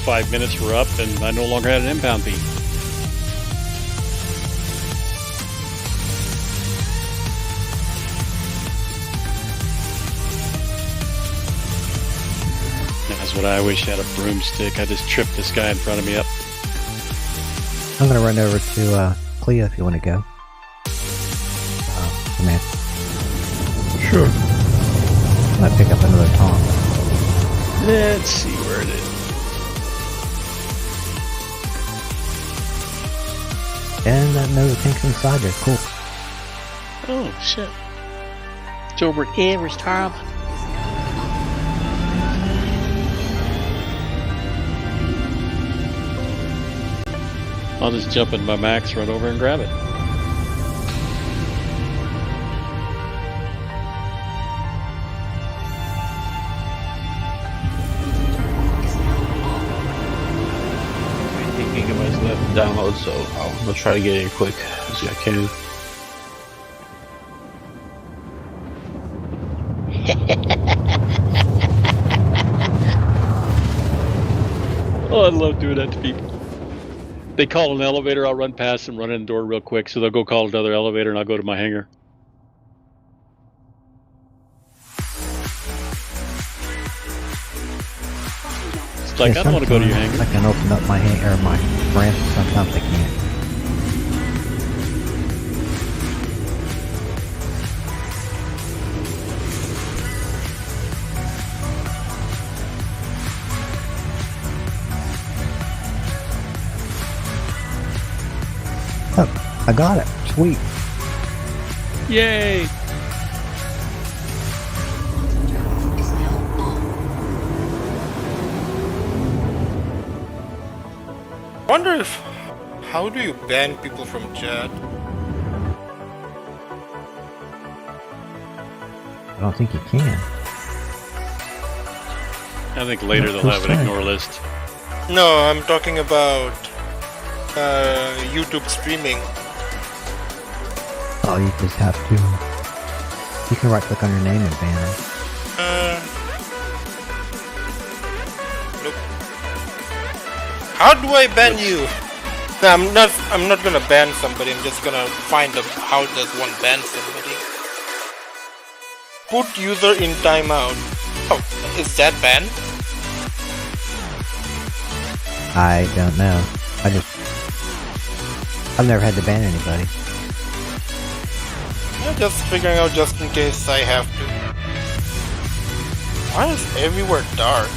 5 minutes were up and I no longer had an impound fee. That's what I wish I had, a broomstick. I just tripped this guy in front of me up.
I'm gonna run over to Clea if you want to go. Command.
Sure.
I'm gonna pick up another Tom.
Let's see where it is.
And that nose tank's inside there. Cool.
Oh, shit. It's over at Everest, Tom. I'll just jump in my Max, run over and grab it.
Gigabytes left to download, so I'll try to get in quick as I can.
Oh, I love doing that to people. They call an elevator, I'll run past them, run in the door real quick, so they'll go call another elevator and I'll go to my hangar. It's like,
Yeah,
I don't want to go to your
sometimes
hangar.
I can open up my or my branch, sometimes I can't. I got it. Sweet.
Yay!
Wonder if how do you ban people from chat?
I don't think you can.
I think later they'll have an ignore list.
No, I'm talking about YouTube streaming.
Oh, you just have to. You can right click on your name and ban them.
Nope. How do I ban you? No, I'm not gonna ban somebody. I'm just gonna find out how does one ban somebody. Put user in timeout. Oh, is that ban?
I don't know. I've never had to ban anybody.
I'm just figuring out just in case I have to. Why is everywhere dark?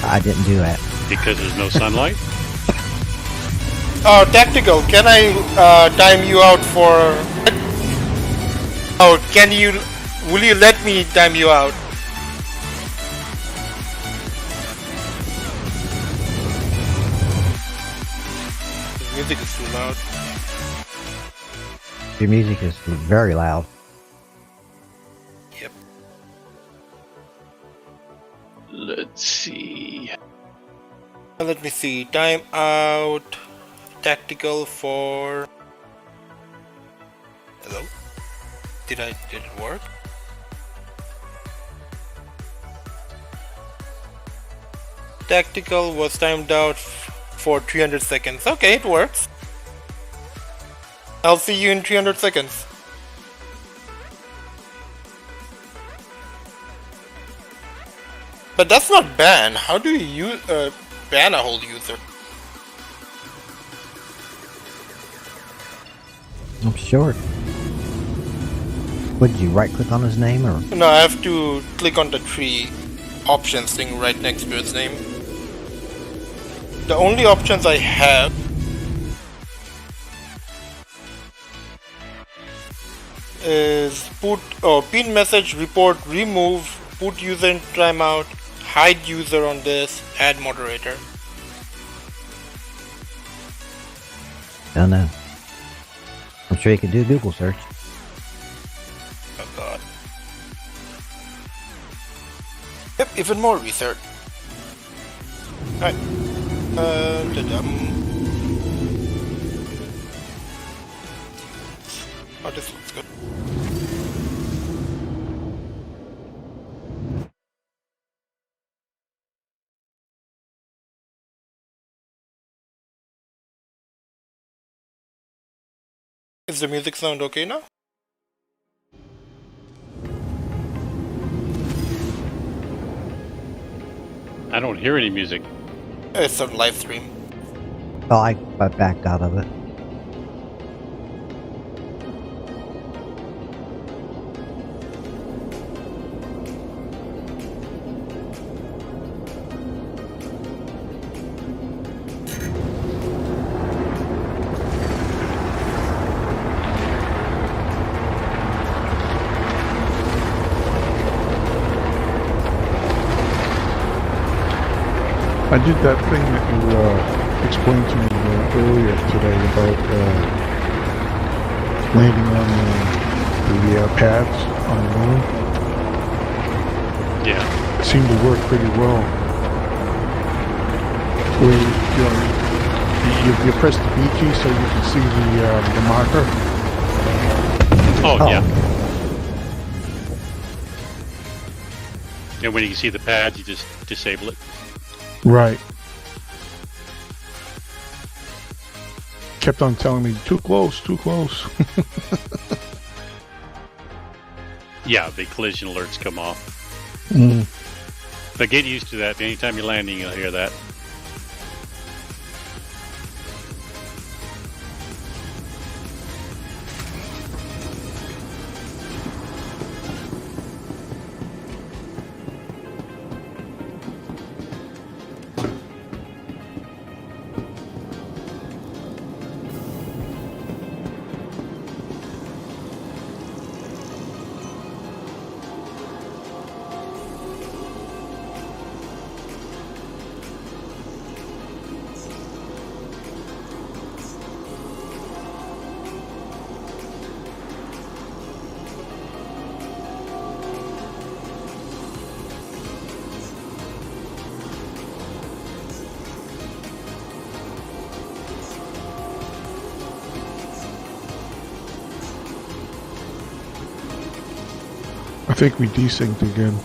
I didn't do that.
Because there's no sunlight?
Oh, tactical. Can I time you out for? Oh, can you? Will you let me time you out? The music is too loud.
Your music is very loud.
Yep.
Let's see.
Let me see. Time out. Tactical for. Hello? Did it work? Tactical was timed out for 300 seconds. Okay, it works. I'll see you in 300 seconds. But that's not ban. How do you ban a whole user?
I'm sure. Would you right click on his name or?
No, I have to click on the three options thing right next to his name. The only options I have is pin message, report, remove, put user in timeout, hide user on this, add moderator.
Don't know. I'm sure you could do a Google search.
Oh god. Yep, even more research. Alright. Oh, this looks good. Is the music sound okay now?
I don't hear any music.
It's a live stream.
Oh, I backed out of it.
I did that thing that you explained to me earlier today about landing on the pads on the moon.
Yeah.
It seemed to work pretty well. Where you press the B key so you can see the marker.
Oh,
Oh.
yeah. And when you can see the pad, you just disable it.
Right. Kept on telling me, too close, too close.
Yeah, the collision alerts come off.
Mm.
But get used to that. Anytime you're landing, you'll hear that.
I think we desynced again.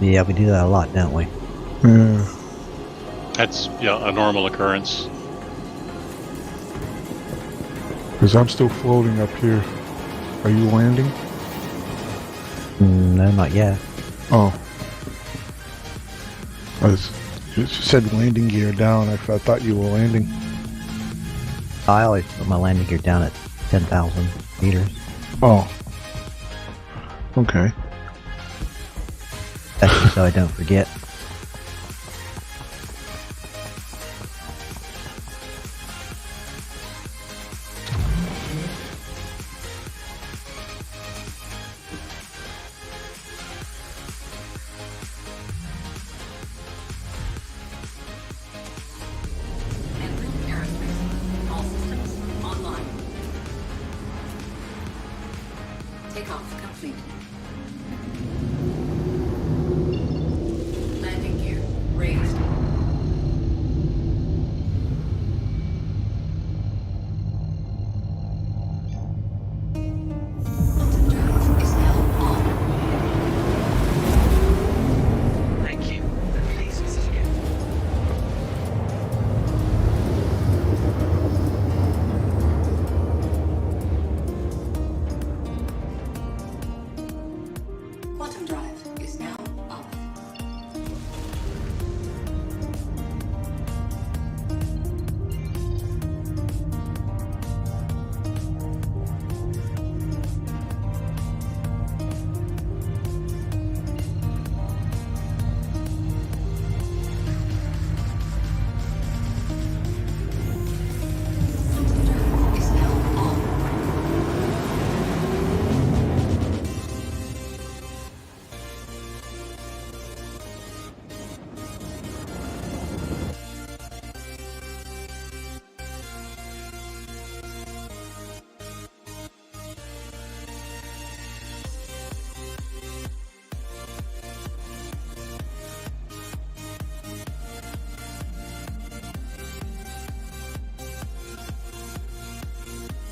Yeah, we do that a lot, don't we?
Yeah.
That's a normal occurrence.
Because I'm still floating up here. Are you landing?
No, not yet.
Oh. It said landing gear down. I thought you were landing.
I always put my landing gear down at 10,000 meters.
Oh. Okay.
That's just so I don't forget.
Takeoff complete. Landing gear raised. Quantum drive is now on. Thank you. Please visit again. Quantum drive is now off. Is now on.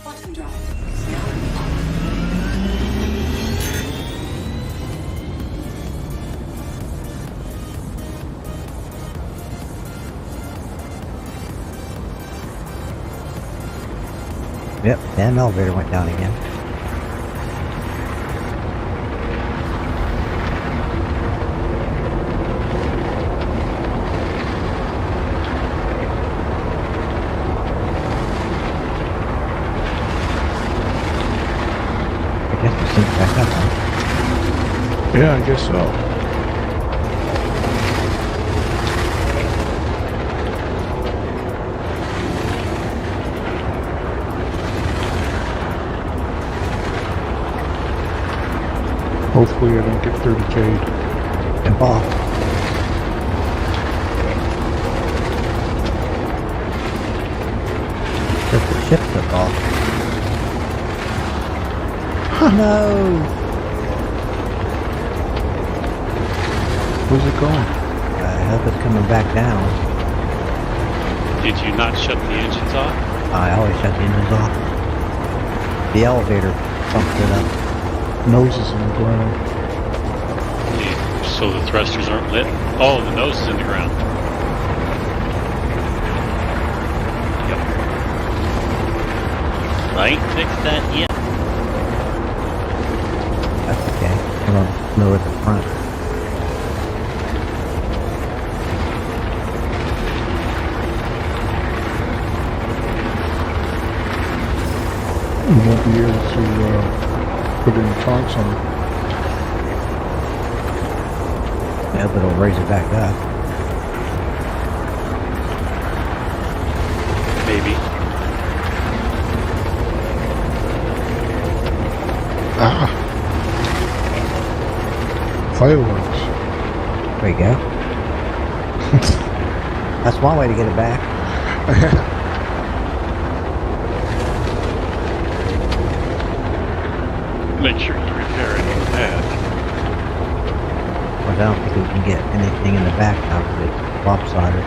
Quantum drive is now on.
Yep, damn elevator went down again. I guess we synced back up, huh?
Yeah, I guess so. Hopefully I don't get 30K'd.
Jump off. Just the ship took off. No!
Where's it going?
I hope it's coming back down.
Did you not shut the engines off?
I always shut the engines off. The elevator bumped it up.
Nose is in the ground.
So the thrusters aren't lit? Oh, the nose is in the ground. Yep. I ain't fixed that yet.
That's okay. I don't know at the front.
You won't be able to put in tonks on it.
Yeah, but it'll raise it back up.
Maybe.
Ah! Fireworks.
There you go. That's one way to get it back.
Make sure you repair it on the pad.
Well, I don't think we can get anything in the back now because it's lopsided.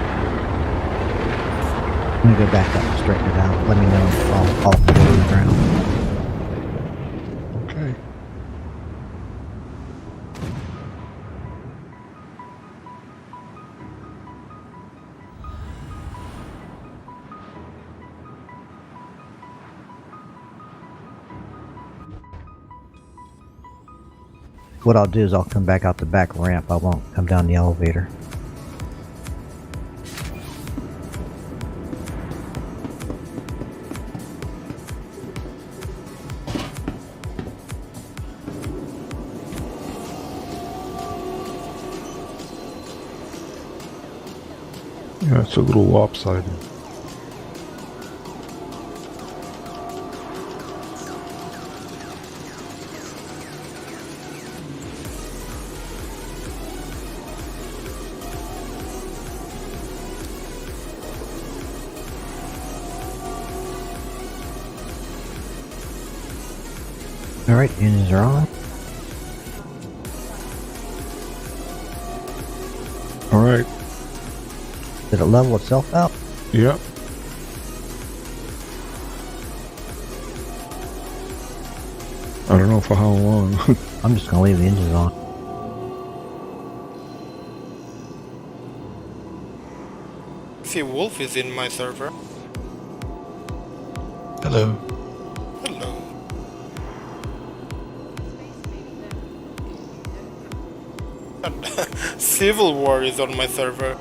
Let me go back up and straighten it out. Let me know if I'll fall to the ground.
Okay.
What I'll do is I'll come back out the back ramp. I won't come down the elevator.
Yeah, it's a little lopsided.
Alright, engines are on.
Alright,
Did it level itself out?
yep. I don't know for how long.
I'm just gonna leave the engines on.
See, Wolf is in my server.
Hello.
Hello. Civil War is on my server.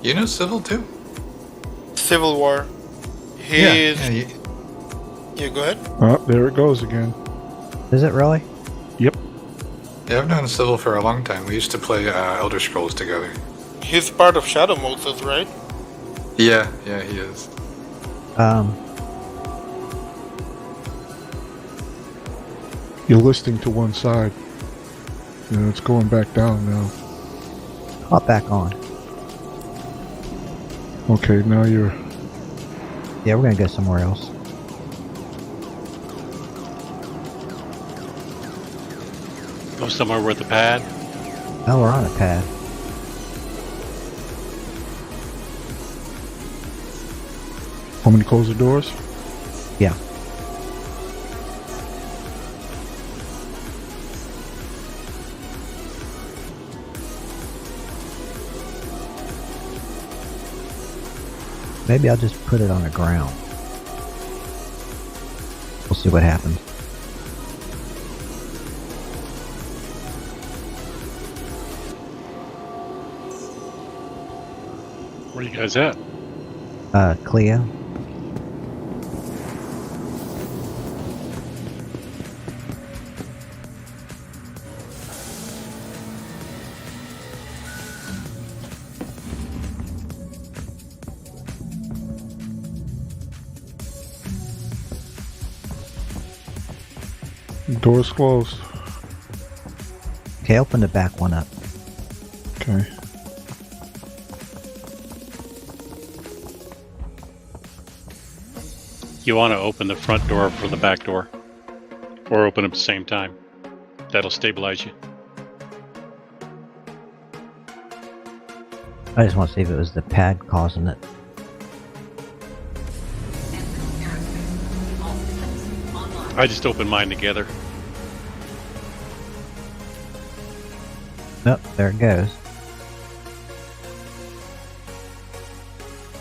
You know Civil too?
Civil War. He
Yeah.
is.
Yeah,
Yeah, go ahead.
Oh, there it goes again.
Is it really?
Yep.
yeah, I've known Civil for a long time. We used to play Elder Scrolls together.
He's part of Shadow Moses, right?
Yeah, he is.
You're listing to one side. Yeah, it's going back down now.
Hop back on.
Okay, now you're...
Yeah, we're gonna go somewhere else.
Go somewhere with the pad.
Oh, we're on a pad.
Want me to close the doors?
Yeah. Maybe I'll just put it on the ground. We'll see what happens.
Where you guys at?
Cleo?
Doors closed.
Okay, open the back one up.
Okay.
You want to open the front door for the back door, or open them at the same time. That'll stabilize you.
I just want to see if it was the pad causing it.
I just opened mine together.
Nope, there it goes.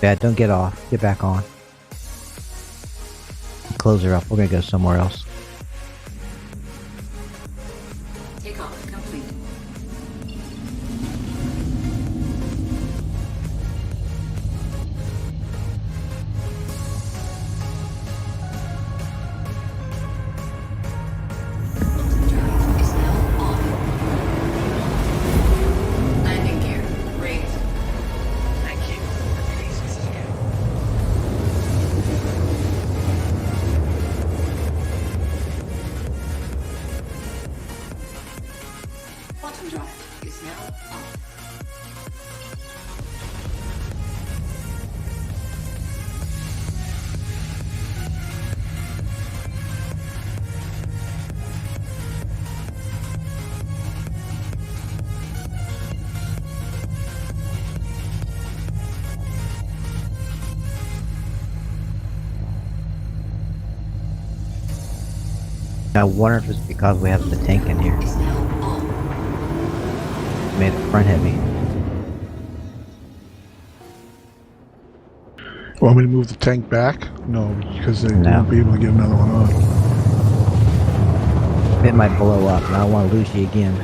Yeah, don't get off. Get back on. Close her up. We're gonna go somewhere else.
Takeoff complete. Drive is now on. Landing gear raised. Thank you. Please, Mrs. Quantum drive is now on.
I wonder if it's because we have the tank in here.
Is now on.
Made it front heavy.
Want me to move the tank back? No, because they
No.
won't be able to get another one on.
It might blow up, and I don't want to lose you again.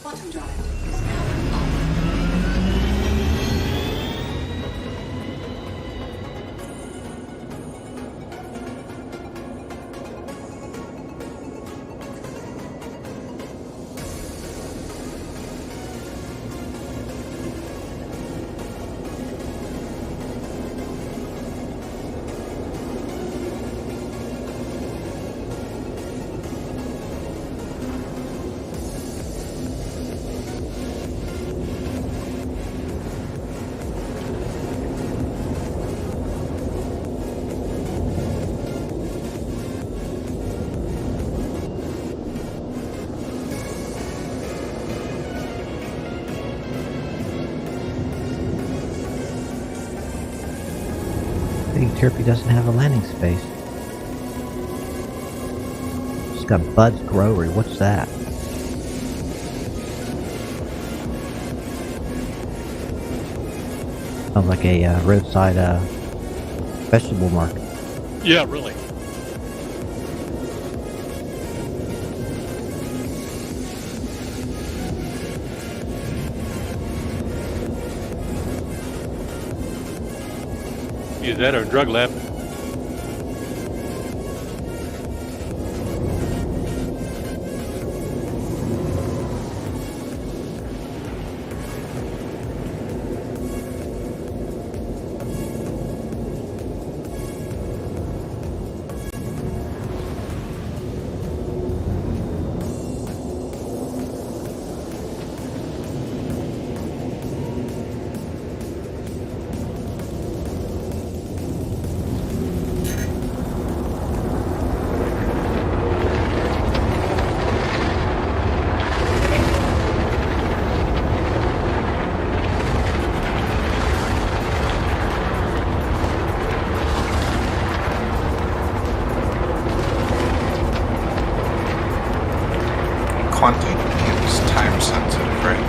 Bottom drive.
I think Turpy doesn't have a landing space. It's got Bud's Growery. What's that? Sounds like a roadside vegetable market.
Yeah, really. Either that or a drug lab.
Quantanium is time sensitive, right?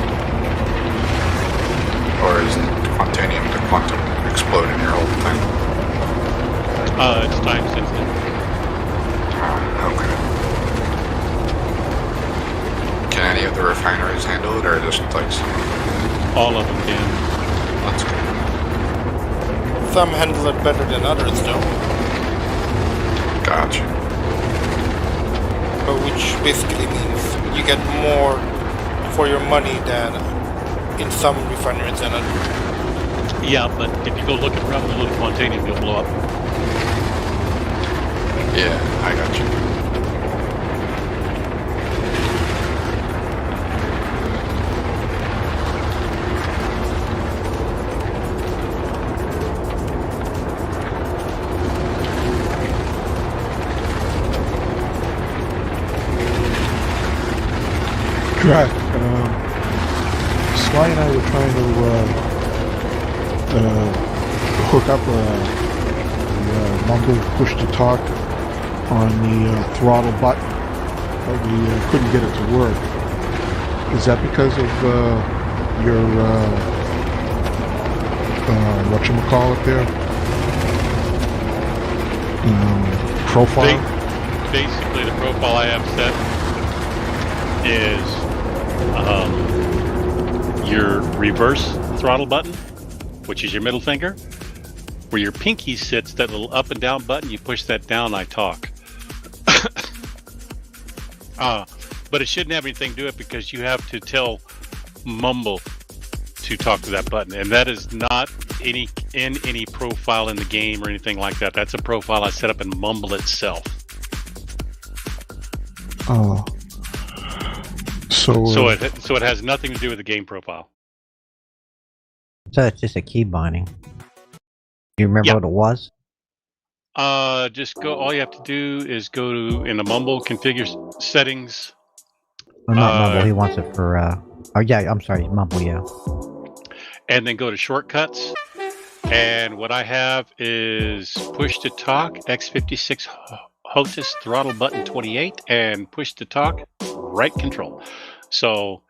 Or isn't quantanium the quantum exploding your whole thing?
It's time sensitive.
Okay. Can any of the refineries handle it, or just like some?
All of them can.
That's good.
Some handle it better than others, though.
Gotcha.
But which basically means you get more for your money than in some refineries than others.
Yeah, but if you go looking for absolute quantanium, you'll blow up.
Yeah, I got you.
Right. Sly and I were trying to hook up the mumble push to talk on the throttle button, but we couldn't get it to work. Is that because of your whatchamacallit there? Profile?
Basically, the profile I have set is your reverse throttle button, which is your middle finger. Where your pinky sits, that little up and down button, you push that down, I talk. But it shouldn't have anything to do with it because you have to tell Mumble to talk to that button. And that is not in any profile in the game or anything like that. That's a profile I set up in Mumble itself.
Oh.
So it has nothing to do with the game profile.
So it's just a key binding. Do you remember what it was?
Just go. All you have to do is go to in the Mumble configure settings.
Well, not Mumble. He wants it for. Oh yeah, I'm sorry, Mumble. Yeah.
And then go to shortcuts. And what I have is push to talk X56 HOTAS throttle button 28 and push to talk right control. So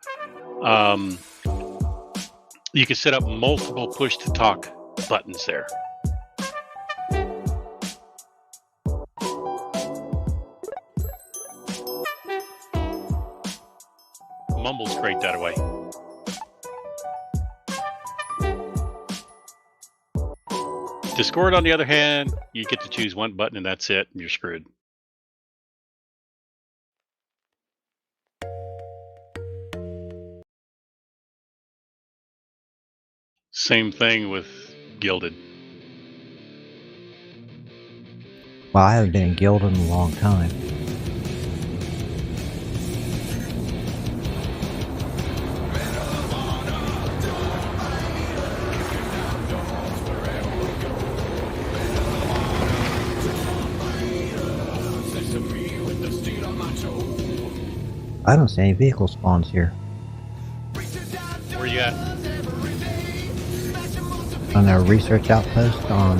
you can set up multiple push to talk buttons there. Mumble's great that way. Discord, on the other hand, you get to choose one button and that's it, and you're screwed. Same thing with Gilded.
Well, I haven't been in Gilded in a long time. I don't see any vehicle spawns here.
Where you at?
On a research outpost on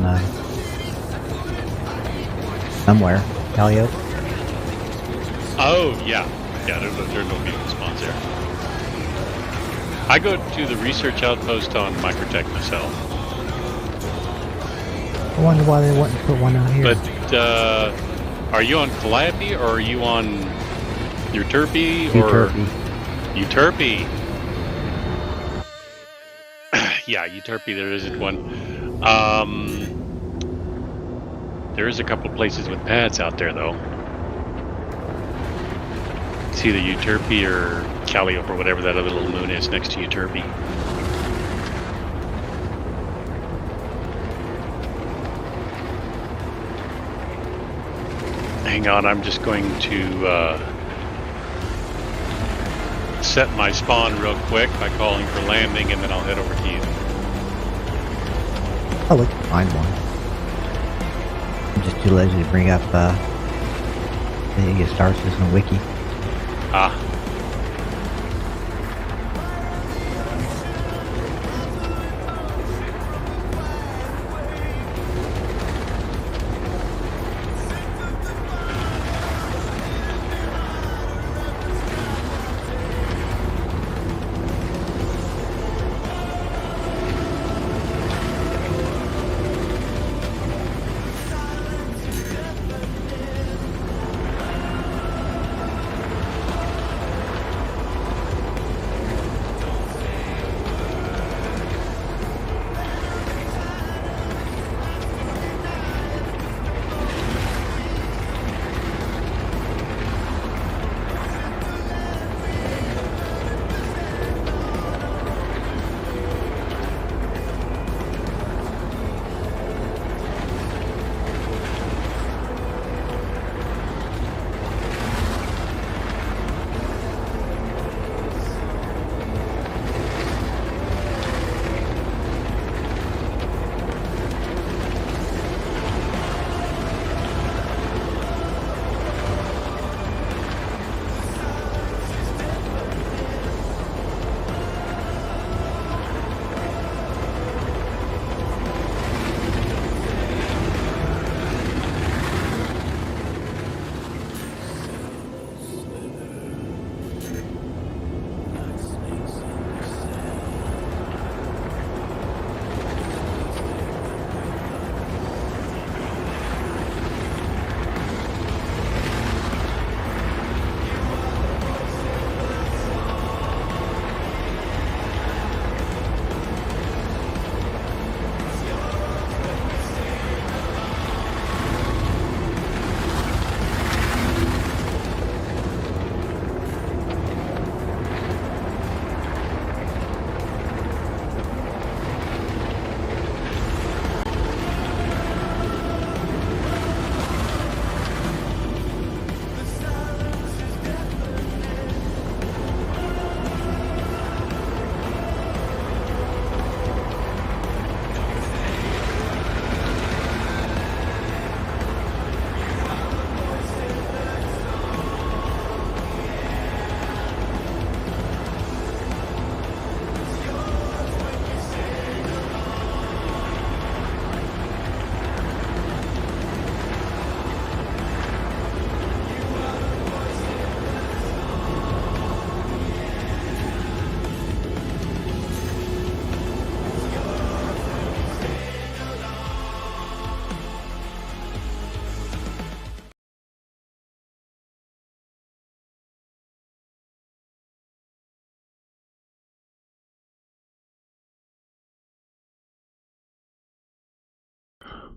somewhere, Calliope.
Oh, yeah. Yeah, there are no vehicle spawns there. I go to the research outpost on Microtech myself.
I wonder why they wouldn't put one out here.
But, are you on Calliope or are you on Euterpe or Euterpe? Yeah, Euterpe, there isn't one. There is a couple of places with pads out there, though. It's either Euterpe or Calliope or whatever that other little moon is next to Euterpe. Hang on, I'm just going to set my spawn real quick by calling for landing, and then I'll head over to you.
Oh, we can find one. I'm just too lazy to bring up the Star System wiki.
Ah.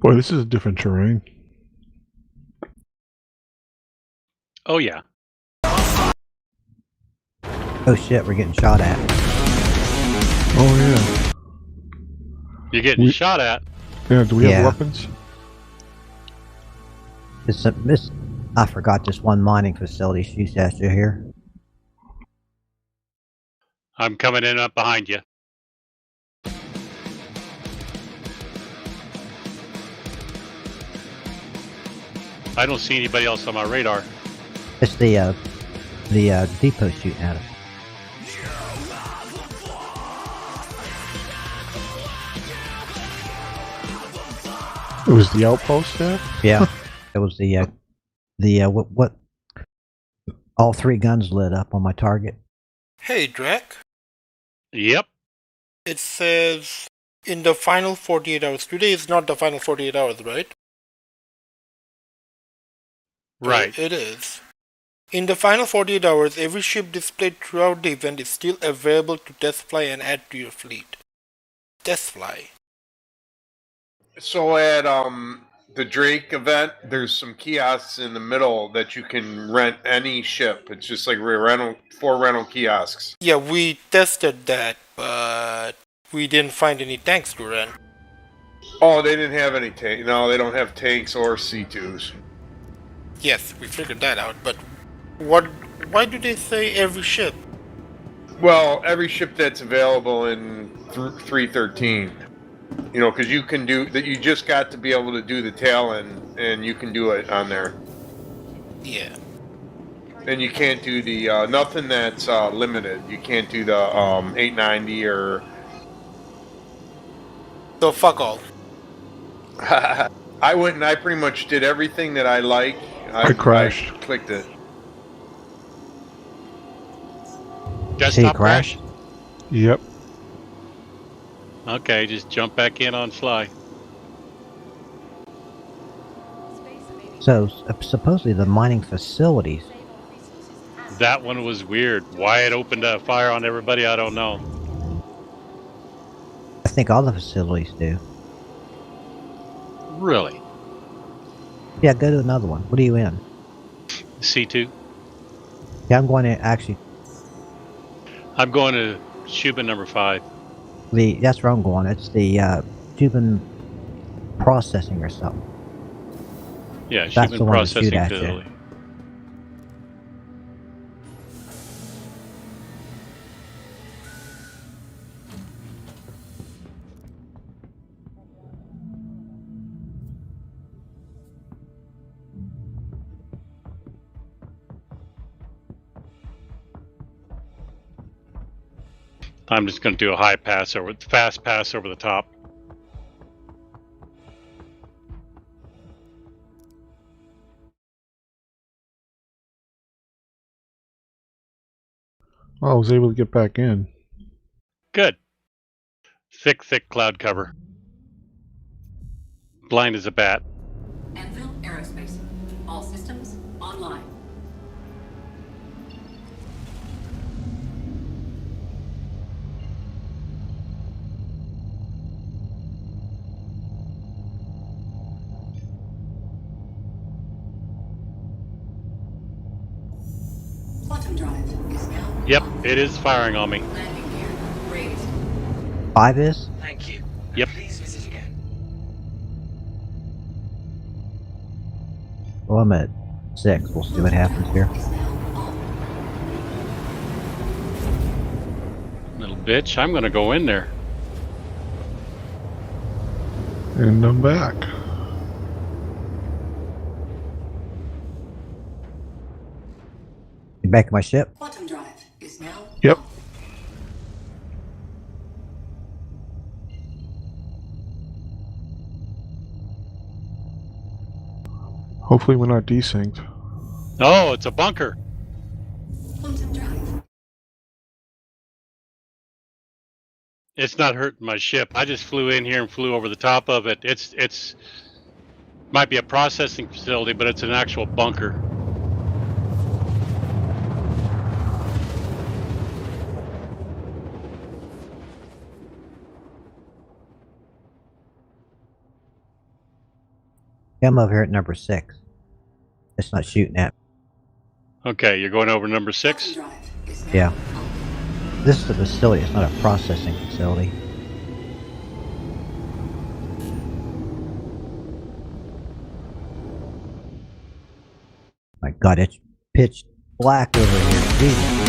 Boy, this is a different terrain.
Oh yeah.
Oh shit, we're getting shot at.
Oh yeah.
You're getting shot at.
Yeah. Do we have
Yeah.
weapons?
I forgot this one mining facility shoots at you here.
I'm coming in up behind you. I don't see anybody else on my radar.
It's the depot shooting at us.
It was the outpost there.
Yeah, it was what? All three guns lit up on my target.
Hey, Drek.
Yep.
It says in the final 48 hours. Today is not the final 48 hours, right?
Right.
It is. In the final 48 hours, every ship displayed throughout the event is still available to test fly and add to your fleet. Test fly.
So at the Drake event, there's some kiosks in the middle that you can rent any ship. It's just like four rental kiosks.
Yeah, we tested that, but we didn't find any tanks to rent.
Oh, they didn't have any tanks. No, they don't have tanks or C2s.
Yes, we figured that out, but why do they say every ship?
Well, every ship that's available in 313. You know, because you can do that. You just got to be able to do the tail end, and you can do it on there.
Yeah.
And you can't do the nothing that's limited. You can't do the 890 or.
So fuck all.
I went and I pretty much did everything that I like.
I crashed.
I clicked it.
Desktop crash?
Yep.
Okay, just jump back in on fly.
So supposedly the mining facilities.
That one was weird. Why it opened a fire on everybody, I don't know.
I think all the facilities do.
Really?
Yeah, go to another one. What are you in?
C2?
Yeah, I'm going to actually.
I'm going to Shubin number 5.
That's where I'm going. It's the Cuban processing or something.
Yeah,
That's the
Shubin
one to shoot
processing
at you.
facility. I'm just going to do a fast pass over the top.
Well, I was able to get back in.
Good. Thick cloud cover. Blind as a bat.
Anvil Aerospace. All systems online. Quantum drive is now.
Yep, it is firing on me.
Landing gear raised.
5 is?
Thank you.
Yep.
Please visit again.
Well, I'm at 6. We'll see what happens here.
Is now on.
Little bitch, I'm going to go in there.
And I'm back.
You back at my ship?
Quantum drive is now.
Yep. Hopefully we're not desynced.
Oh, it's a bunker.
Quantum drive.
It's not hurting my ship. I just flew in here and flew over the top of it. It's might be a processing facility, but it's an actual bunker.
Yeah, I'm over here at number 6. It's not shooting at me.
Okay, you're going over number 6?
Yeah. This is a facility, it's not a processing facility. My god, it's pitch black over here. Jesus.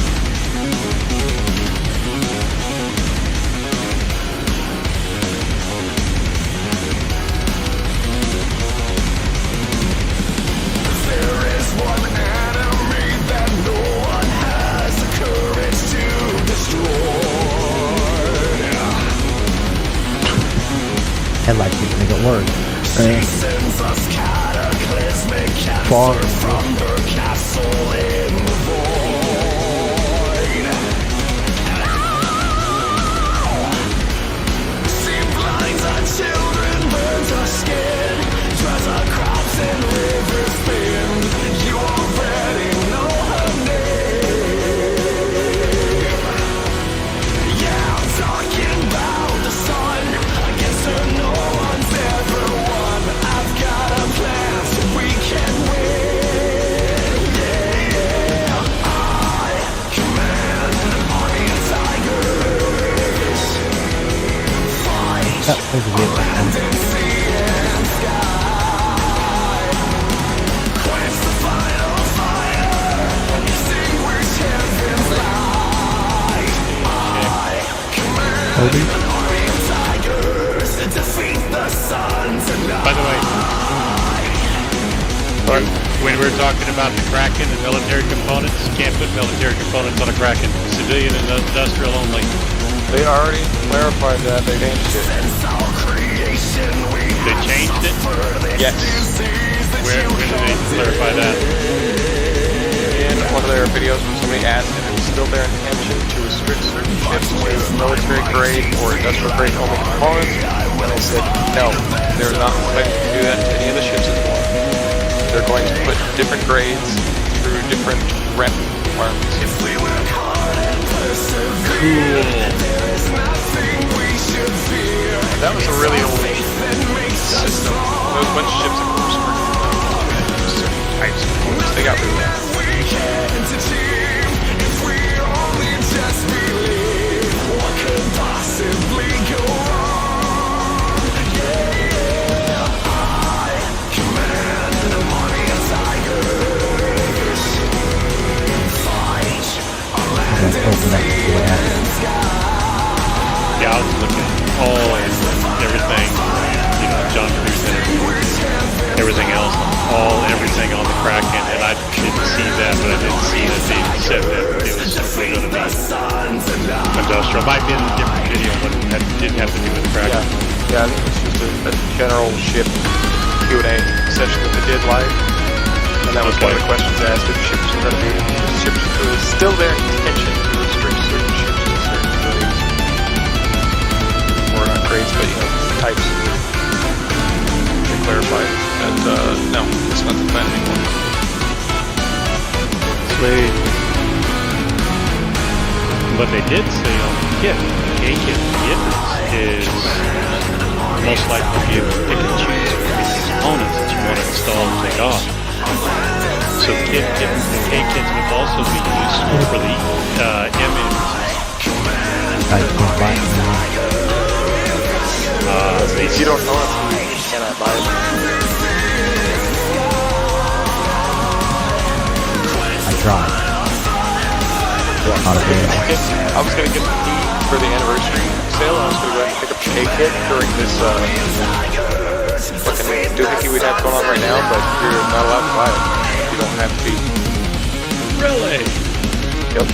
Headlights keep making it worse.
Fog.
There's a vehicle.
By the way, when we were talking about the Kraken and military components, can't put military components on a Kraken. Civilian and industrial only.
They already clarified that. They changed it.
They changed it?
Yes.
When did they clarify that?
In one of their videos when somebody asked if it's still their intention to restrict certain ships to military grade or industrial grade only components, and they said no, they're not expecting to do that to any of the ships anymore. They're going to put different grades through different rep requirements.
Cool.
That was a really old system. There was a bunch of ships that were restricted certain types of components. They got rid of that.
Yeah, I was looking at all everything, you know, John Cruise and everything else, everything on the Kraken, and I didn't see that, but I didn't see that they said that it was simply going to be industrial. Might be in a different video, but that didn't have to do with the Kraken.
Yeah, I think it's just a general ship Q&A session that they did live, and that was one of the questions asked if ships were going to be ships. It was still their intention to restrict certain ships to certain grades, or not grades, but types. They clarified that no, it's not the plan anymore.
Sweet. But they did say on the kit, the kit is most likely to be able to pick and choose the components that you want to install and take off. So the K-kits would also be useful for the M-engines.
If you don't know it, you cannot buy it.
I tried.
I was going to get the key for the anniversary sale, and I was going to go ahead and pick up the K-kit during this fucking doohickey we'd have going on right now, but you're not allowed to buy it. You don't have to be.
Really?
Yep.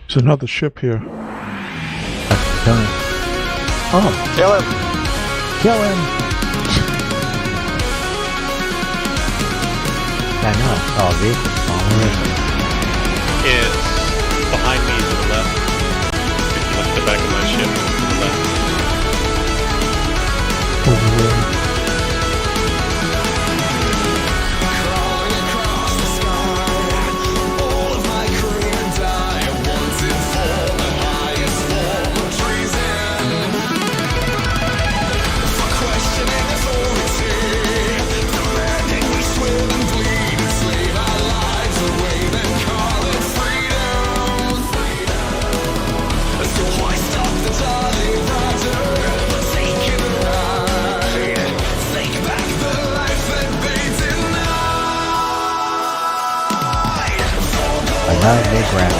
There's another ship here.
Oh,
Kill him!
kill him! I know. Oh, vehicle spawn.
It's behind me to the left. If you look at the back of my ship, to the left.
Over there.
I love big ground.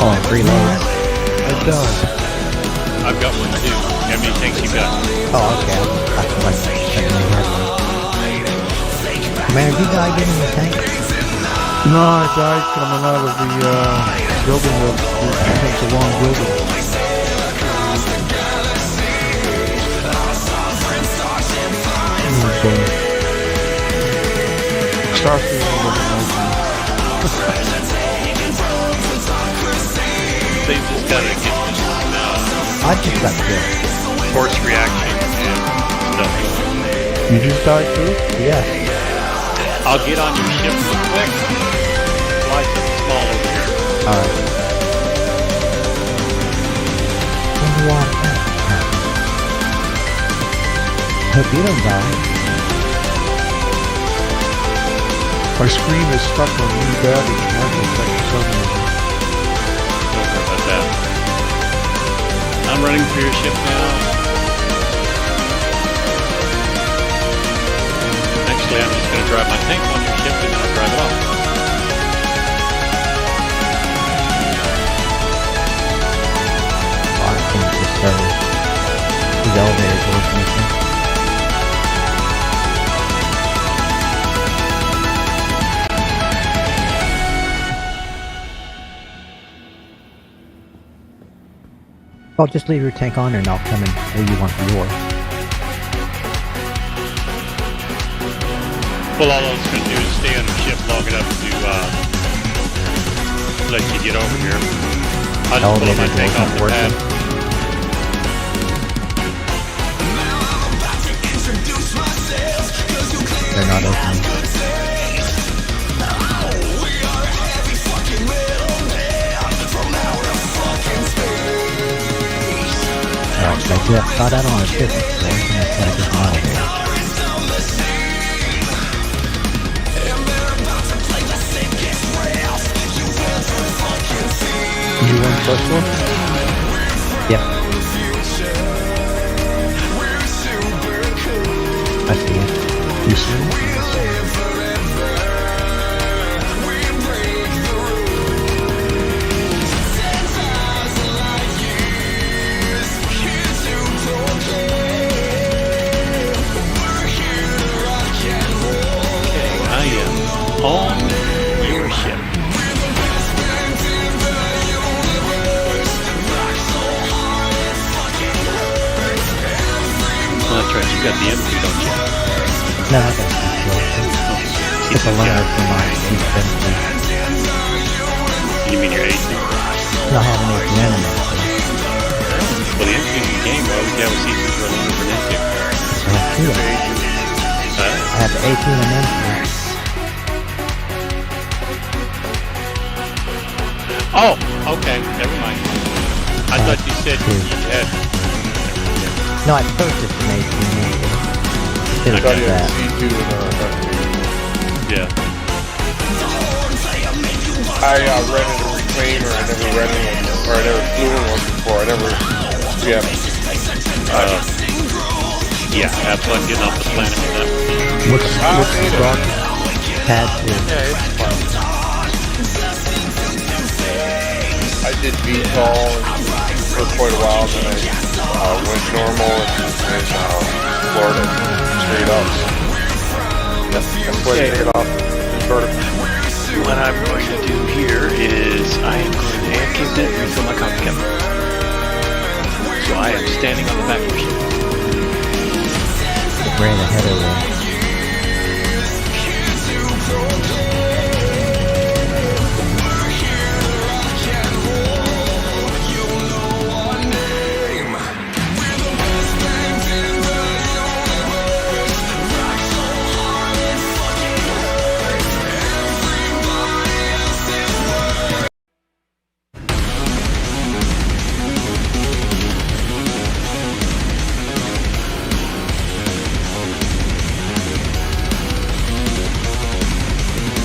Oh, and 3 loads.
It does.
I've got one too. How many tanks you got?
Oh, okay. I feel like checking the head one. Commander, did you die getting the tank?
No, I died coming out of the building that takes a long building. Starfleet doesn't like me.
They just gotta get this
I just got killed.
force reaction and stuff.
You just died too?
Yes.
I'll get on your ship real quick. Fly something small over here.
Alright. What do you want? Hope you don't die.
My screen is stuck on new baggage. Mine will take suddenly.
Don't worry about that. I'm running for your ship now. Actually, I'm just going to drive my tank on your ship and then I'll drive it off.
Oh, I think just these elevators will finish it. Well, just leave your tank on there and I'll come and leave you one for yours.
Well, all I was going to do is stay on the ship long enough to let you get over here. I'll just pull my tank off the pad.
They're not opening. Alright, so I got out on a ship, so I'm gonna try to get them out of here.
You want first one?
Yep. I see it.
You see it?
I am on your ship. Well, that's right, you got the M2, don't you?
No, I got the It's a learner for my C-17.
You mean your A2?
No, I have an A2 anime.
Well, the M2's in the game, why would you have a C2 for a learner for an M2?
I have two of them. I have the A2 and an M2.
Oh, okay, never mind. I thought you said you had...
No, I purchased an A2 and an M2. Did it like that.
Yeah.
I rented a reclaimer. I never rented one, or I never flew in one before. I never, yeah.
Yeah, have fun getting off the planet with that.
What's the stock?
Pad 2.
Yeah, it's fun. I did VTOL for quite a while, then I went normal and Florida straight up. That's why I take it off. Vertical.
You went
I'm going to do here is I am going to AFK that and refill my coffee cup. So I am standing on the back of the ship.
Ran ahead of them.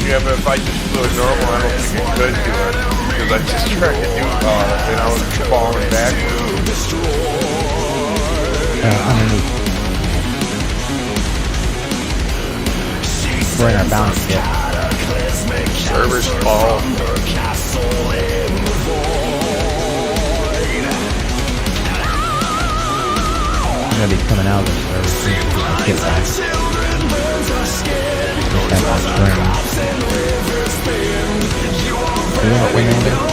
Yeah, but if I just flew it normal, I don't think it could do it. Because I just tried to do and I was falling backwards.
Underneath. We're in our bounty ship.
Servers fall.
I'm gonna be coming out of this service soon to get my ship back. Just have my brain. You want to win over?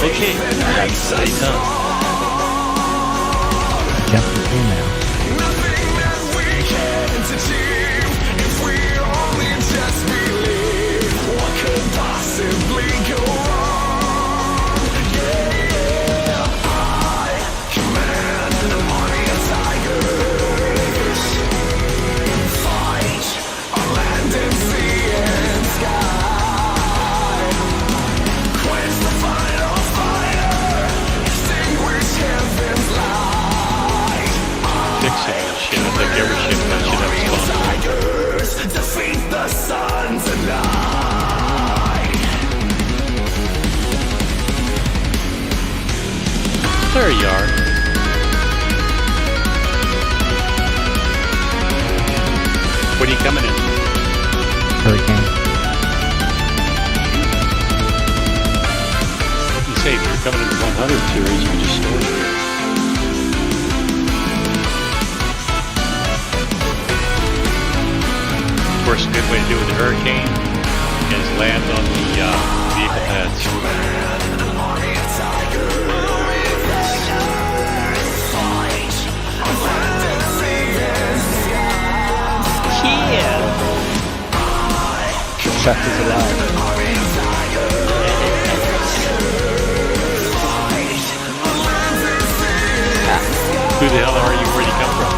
Okay, that's done.
Jump the through now.
There you are. What are you coming in?
Hurricane.
You say if you're coming into 100 series, you just store it. Of course, a good way to do it with the Hurricane is land on the vehicle pads.
Chuck is alive.
Who the hell are you? Where'd you come from?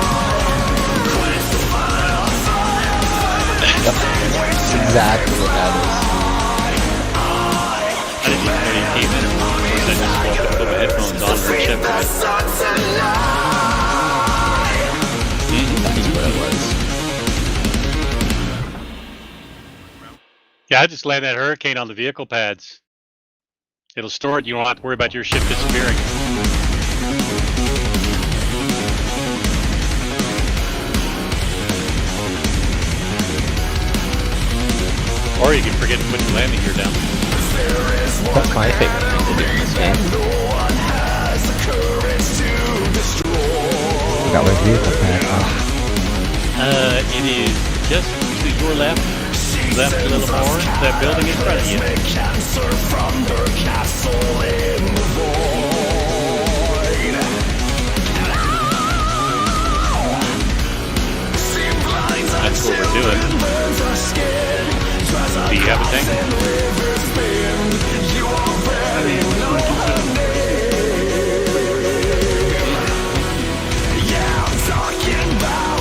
Yep. That's exactly what that is.
I didn't even know you came in. I just walked up, put my headphones on, and checked it.
That's what it was.
Yeah, I just land that Hurricane on the vehicle pads. It'll store it. You don't have to worry about your ship disappearing. Or you can forget to put the landing gear down.
That's my favorite thing to do in this game.
Got my vehicle pad.
It is just to your left a little more. That building in front of you. That's what we're doing. Do you have a tank?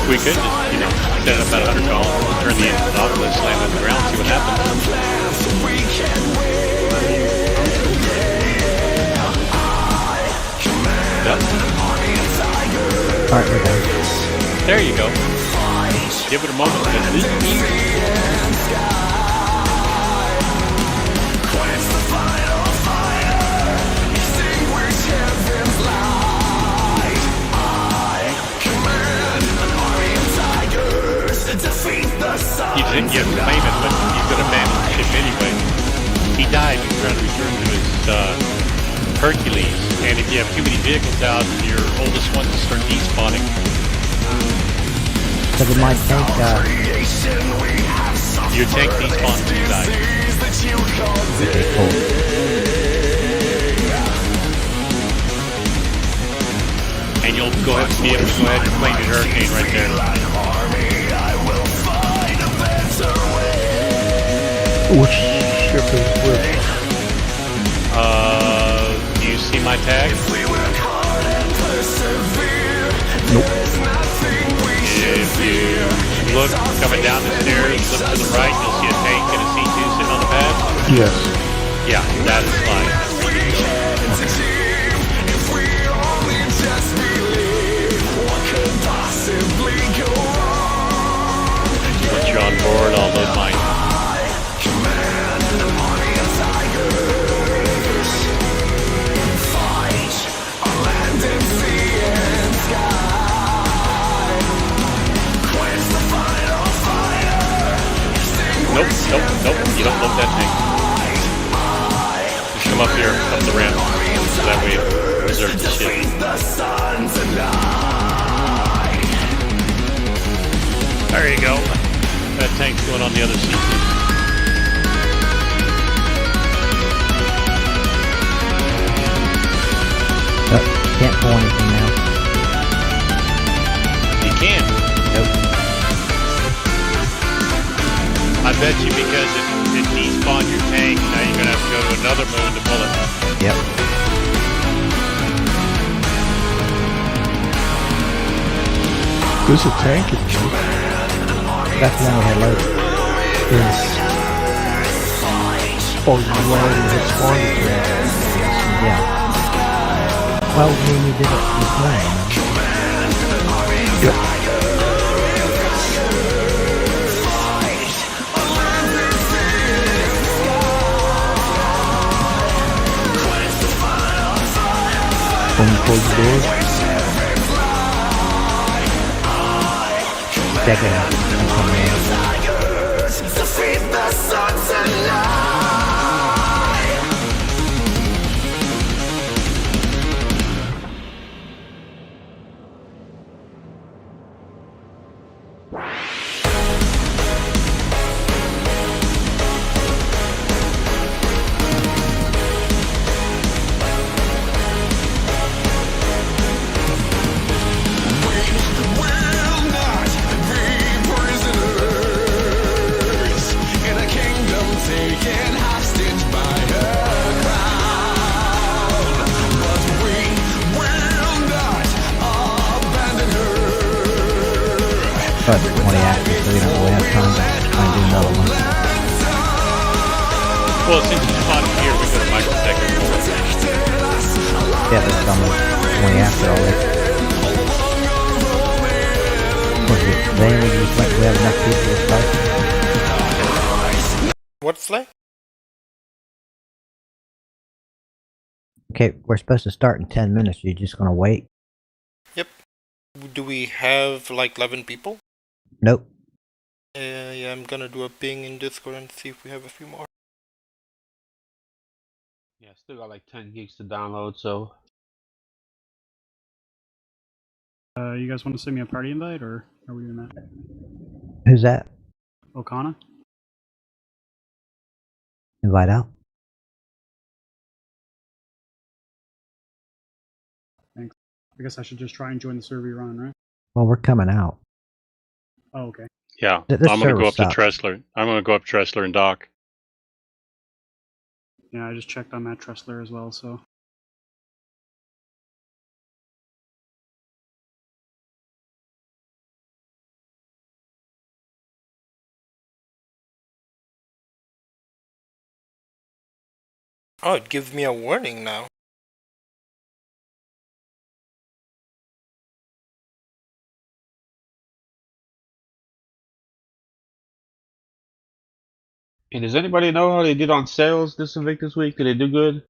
We could just, set it up at 100 dollars, turn the engine off, and slam it on the ground, see what happens. Yep.
Alright, we're done.
There you go. Give it a moment, because this is easy. You didn't get claim it, but he's going to abandon the ship anyway. He died trying to return to his Hercules, and if you have too many vehicles out, your oldest ones will start despawning.
So did my tank,
Your tank despawns and you die.
Okay, cool.
And you'll be able to go ahead and claim your Hurricane right there.
Which ship is which?
Do you see my tag?
Nope.
If you look coming down the stairs, look to the right, you'll see a tank and a C2 sitting on the pad.
Yes.
Yeah, that is fine. Once you're on board, I'll load mine. Nope, you don't load that tank. Just come up here, up the ramp, so that way it reserves the ship. There you go. That tank's going on the other seat.
Can't pull anything now.
You can.
Nope.
I bet you because it despawned your tank, now you're going to have to go to another moon to pull it.
Yep.
There's a tank in here.
That's the one we had loaded.
Yes. Oh, you already had spawned it there.
Yeah. Well, we did it this morning.
Yep. When you close the door,
check it out. I'm coming in. But 20 actors, so we don't really have time to try and do another one.
Well, since it's spotted here, we go to microtech and pull it.
Yeah, there's almost 20 after already. Then we just went, we have enough people to start.
What's that?
Okay, we're supposed to start in 10 minutes. You're just gonna wait?
Yep. Do we have like 11 people?
Nope.
Yeah, I'm gonna do a ping in Discord and see if we have a few more.
Yeah, still got like 10 gigs to download, so
You guys want to send me a party invite, or are we doing that?
Who's that?
Okana?
Invite out?
Thanks. I guess I should just try and join the server you're on, right?
Well, we're coming out.
Oh, okay.
Yeah,
This
I'm going to
server
go up to
sucks.
Tressler. I'm going to go up Tressler and Doc.
Yeah, I just checked on Matt Tressler as well, so.
Oh, it gives me a warning now.
And does anybody know how they did on sales this Invictus week? Did they do good?